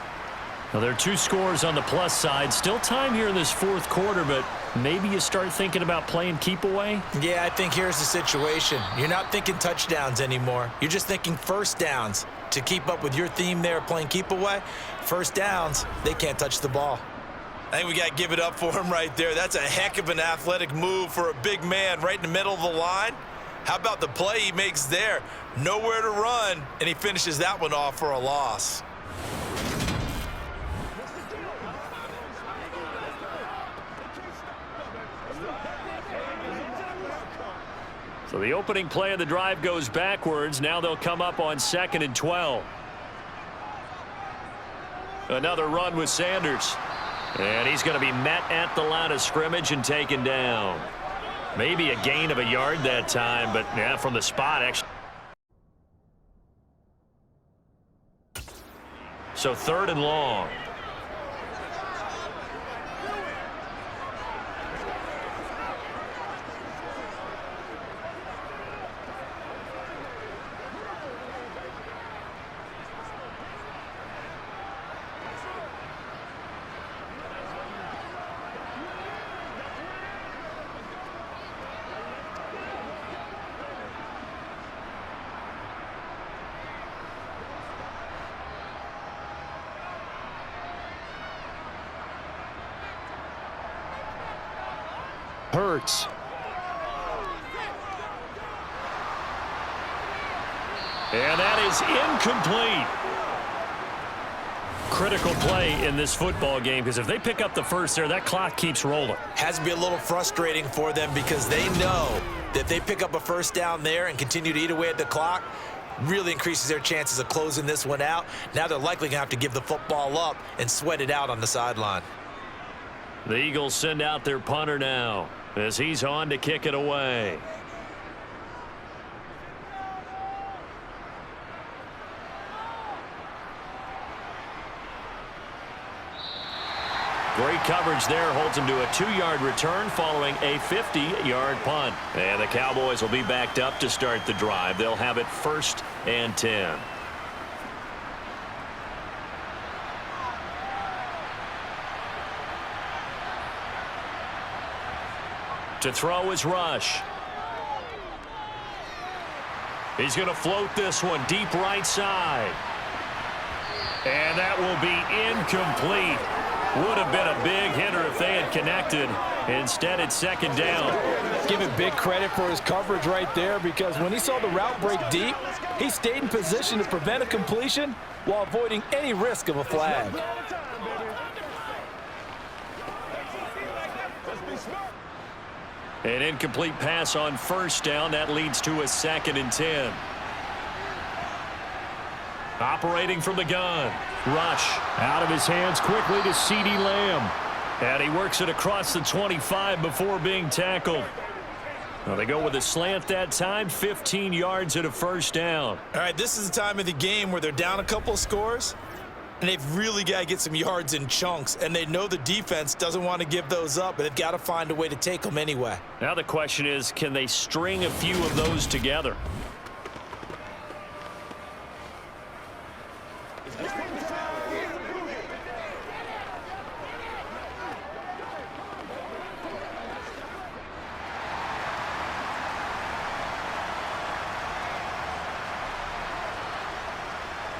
Now, there are 2 scores on the plus side. Still time here in this 4th quarter, but maybe you start thinking about playing keep away? Yeah, I think here's the situation. You're not thinking touchdowns anymore. You're just thinking 1st downs. To keep up with your theme there, playing keep away, 1st downs, they can't touch the ball. I think we got to give it up for him right there. That's a heck of an athletic move for a big man right in the middle of the line. How about the play he makes there? Nowhere to run, and he finishes that one off for a loss. So the opening play of the drive goes backwards. Now they'll come up on 2nd and 12. Another run with Sanders. And he's going to be met at the line of scrimmage and taken down. Maybe a gain of a yard that time, but yeah, from the spot, actually. So 3rd and long. Hurts. And that is incomplete. critical play in this football game because if they pick up the first there, that clock keeps rolling. Has to be a little frustrating for them because they know that if they pick up a first down there and continue to eat away at the clock, really increases their chances of closing this one out. Now they're likely going to have to give the football up and sweat it out on the sideline. The Eagles send out their punter now as he's on to kick it away. Great coverage there, holds him to a 2-yard return following a 50-yard punt. And the Cowboys will be backed up to start the drive. They'll have it 1st and 10. To throw is Rush. He's going to float this one deep right side. And that will be incomplete. Would have been a big hitter if they had connected. Instead, it's 2nd down. Give him big credit for his coverage right there because when he saw the route break deep, he stayed in position to prevent a completion while avoiding any risk of a flag. An incomplete pass on 1st down. That leads to a 2nd and 10. Operating from the gun. Rush out of his hands quickly to CeeDee Lamb. And he works it across the 25 before being tackled. Well, they go with a slant that time, 15 yards at a 1st down. All right, this is the time of the game where they're down a couple of scores, and they've really got to get some yards in chunks, and they know the defense doesn't want to give those up, but they've got to find a way to take them anyway. Now the question is, can they string a few of those together?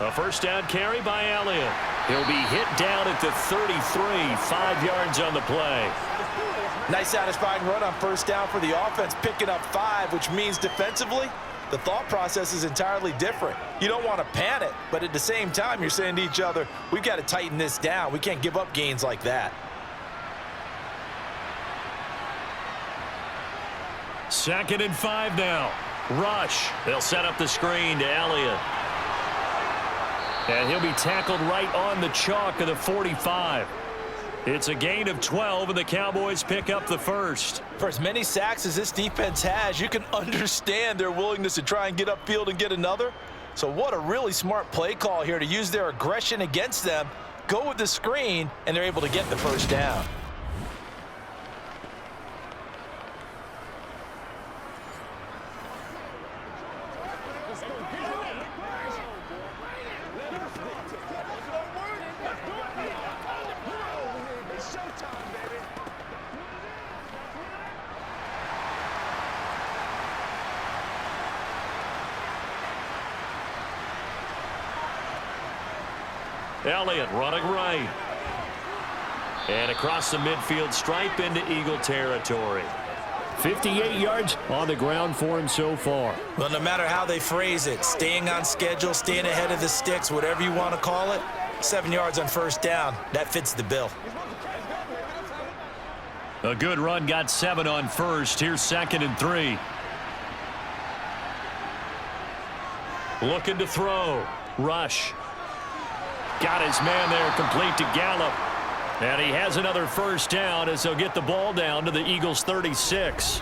A 1st down carry by Elliott. He'll be hit down at the 33, 5 yards on the play. Nice satisfying run on 1st down for the offense, picking up 5, which means defensively, the thought process is entirely different. You don't want to panic, but at the same time, you're saying to each other, we've got to tighten this down. We can't give up gains like that. 2nd and 5 now. Rush. They'll set up the screen to Elliott. And he'll be tackled right on the chalk of the 45. It's a gain of 12, and the Cowboys pick up the 1st. For as many sacks as this defense has, you can understand their willingness to try and get upfield and get another. So what a really smart play call here to use their aggression against them, go with the screen, and they're able to get the 1st down. Elliott running right. And across the midfield stripe into Eagle territory. 58 yards on the ground for him so far. Well, no matter how they phrase it, staying on schedule, staying ahead of the sticks, whatever you want to call it, 7 yards on 1st down, that fits the bill. A good run, got 7 on 1st. Here's 2nd and 3. Looking to throw. Rush. Got his man there, complete to Gallup. And he has another 1st down as they'll get the ball down to the Eagles' 36.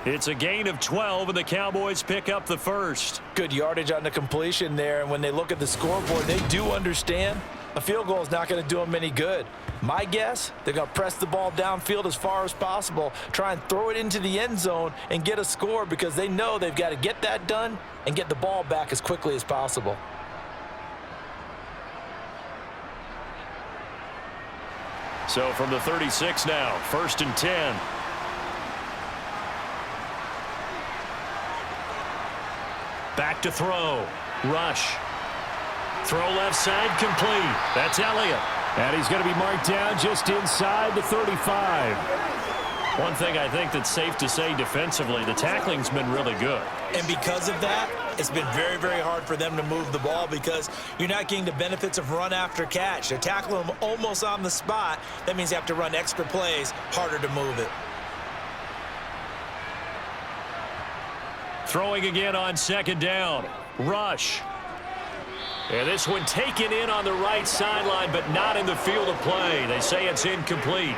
It's a gain of 12, and the Cowboys pick up the 1st. Good yardage on the completion there, and when they look at the scoreboard, they do understand a field goal is not going to do them any good. My guess, they're going to press the ball downfield as far as possible, try and throw it into the end zone and get a score because they know they've got to get that done and get the ball back as quickly as possible. So from the 36 now, 1st and 10. Back to throw. Rush. Throw left side complete. That's Elliott. And he's going to be marked down just inside the 35. One thing I think that's safe to say defensively, the tackling's been really good. And because of that, It's been very, very hard for them to move the ball because you're not getting the benefits of run after catch. They're tackling them almost on the spot. That means you have to run extra plays, harder to move it. Throwing again on second down. Rush. And this one taken in on the right sideline, but not in the field of play. They say it's incomplete.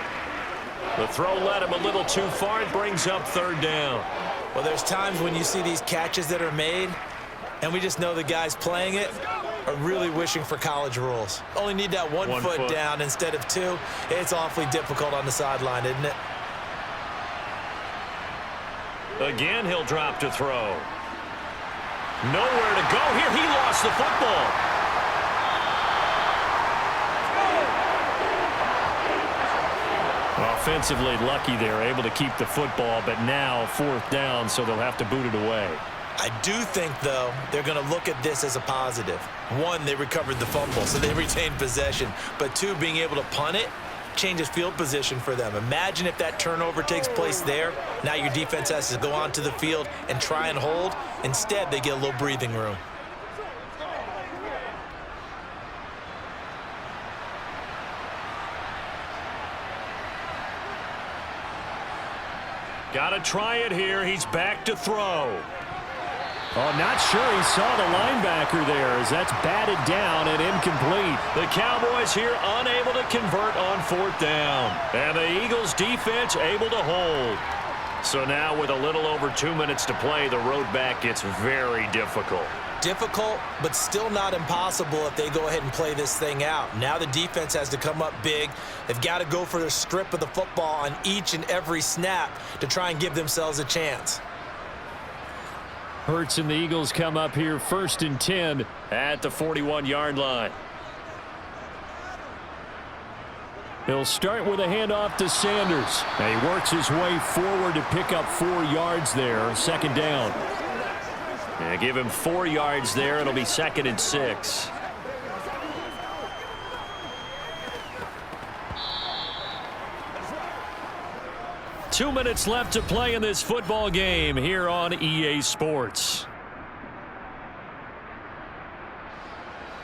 The throw led him a little too far. It brings up third down. Well, there's times when you see these catches that are made, and we just know the guys playing it are really wishing for college rules. Only need that one foot down instead of two. It's awfully difficult on the sideline, isn't it? Again, he'll drop to throw. Nowhere to go here. He lost the football. Offensively lucky they're able to keep the football, but now fourth down, so they'll have to boot it away. I do think, though, they're going to look at this as a positive. One, they recovered the fumble, so they retained possession. But two, being able to punt it changes field position for them. Imagine if that turnover takes place there. Now your defense has to go onto the field and try and hold. Instead, they get a little breathing room. Got to try it here. He's back to throw. Oh, not sure he saw the linebacker there as that's batted down and incomplete. The Cowboys here unable to convert on fourth down. And the Eagles defense able to hold. So now with a little over 2 minutes to play, the road back gets very difficult. Difficult, but still not impossible if they go ahead and play this thing out. Now the defense has to come up big. They've got to go for the strip of the football on each and every snap to try and give themselves a chance. Hurts and the Eagles come up here 1st and 10 at the 41-yard line. He'll start with a handoff to Sanders. And he works his way forward to pick up 4 yards there. Second down. And give him 4 yards there. It'll be 2nd and 6. Two minutes left to play in this football game here on EA Sports.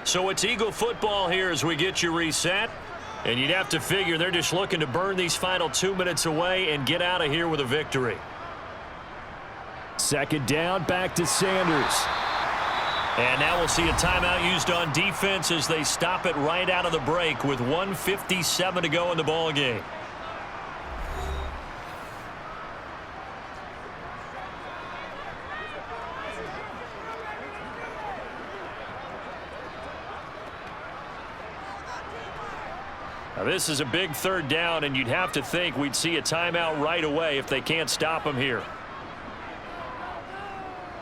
So it's Eagle football here as we get you reset. And you'd have to figure they're just looking to burn these final 2 minutes away and get out of here with a victory. Second down, back to Sanders. And now we'll see a timeout used on defense as they stop it right out of the break with 1:57 to go in the ball game. Now this is a big third down, and you'd have to think we'd see a timeout right away if they can't stop him here.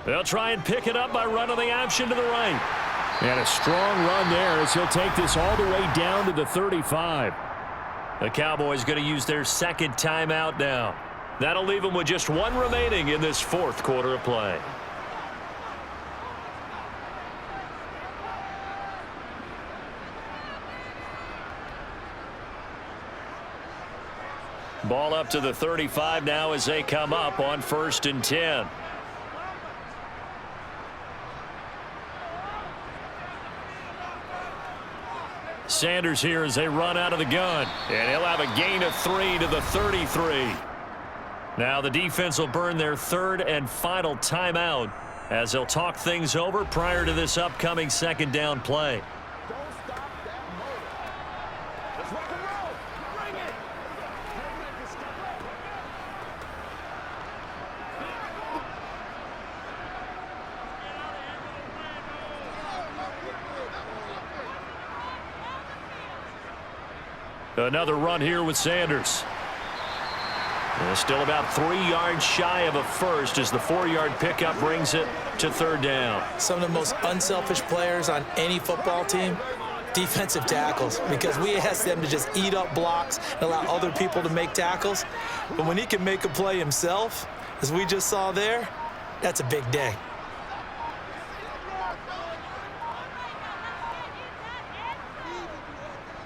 They'll try and pick it up by running the option to the right. And a strong run there as he'll take this all the way down to the 35. The Cowboys going to use their second timeout now. That'll leave them with just one remaining in this fourth quarter of play. Ball up to the 35 now as they come up on 1st and 10. Sanders here as they run out of the gun. And he'll have a gain of 3 to the 33. Now the defense will burn their third and final timeout as they'll talk things over prior to this upcoming second down play. Another run here with Sanders. And still about 3 yards shy of a first as the 4-yard pickup brings it to third down. Some of the most unselfish players on any football team, defensive tackles, because we ask them to just eat up blocks and allow other people to make tackles. But when he can make a play himself, as we just saw there, that's a big day.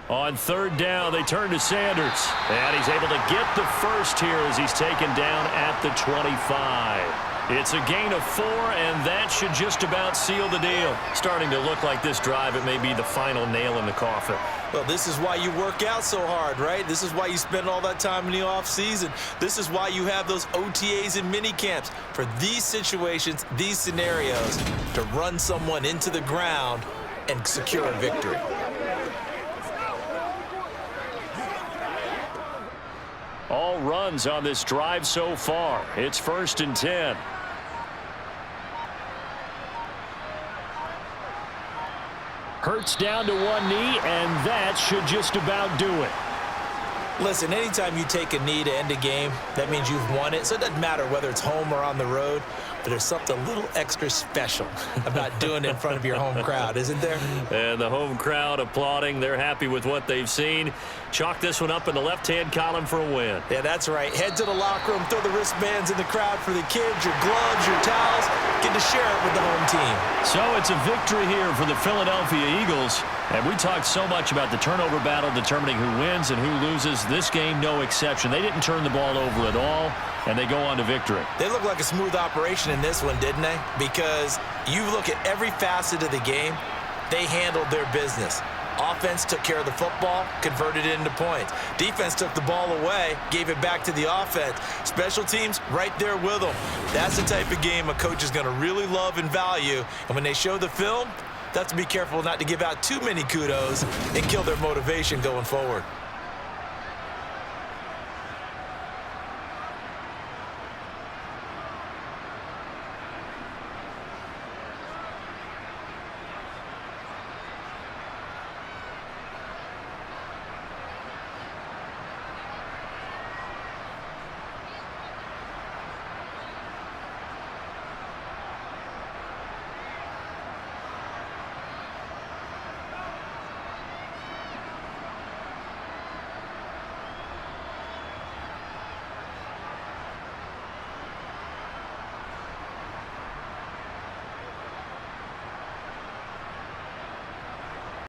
On third down, they turn to Sanders. And he's able to get the first here as he's taken down at the 25. It's a gain of 4, and that should just about seal the deal. Starting to look like this drive, it may be the final nail in the coffin. Well, this is why you work out so hard, right? This is why you spend all that time in the offseason. This is why you have those OTAs and mini camps for these situations, these scenarios, to run someone into the ground and secure a victory. All runs on this drive so far. It's 1st and 10. Hurts down to one knee, and that should just about do it. Listen, anytime you take a knee to end a game, that means you've won it. So it doesn't matter whether it's home or on the road, but there's something a little extra special about doing it in front of your home crowd, isn't there? And the home crowd applauding. They're happy with what they've seen. Chalk this one up in the left-hand column for a win. Yeah, that's right. Head to the locker room, throw the wristbands in the crowd for the kids, your gloves, your towels. Get to share it with the home team. So it's a victory here for the Philadelphia Eagles. And we talked so much about the turnover battle determining who wins and who loses. This game, no exception. They didn't turn the ball over at all, and they go on to victory. They look like a smooth operation in this one, didn't they? Because you look at every facet of the game, they handled their business. Offense took care of the football, converted it into points. Defense took the ball away, gave it back to the offense. Special teams, right there with them. That's the type of game a coach is going to really love and value. And when they show the film, they have to be careful not to give out too many kudos and kill their motivation going forward.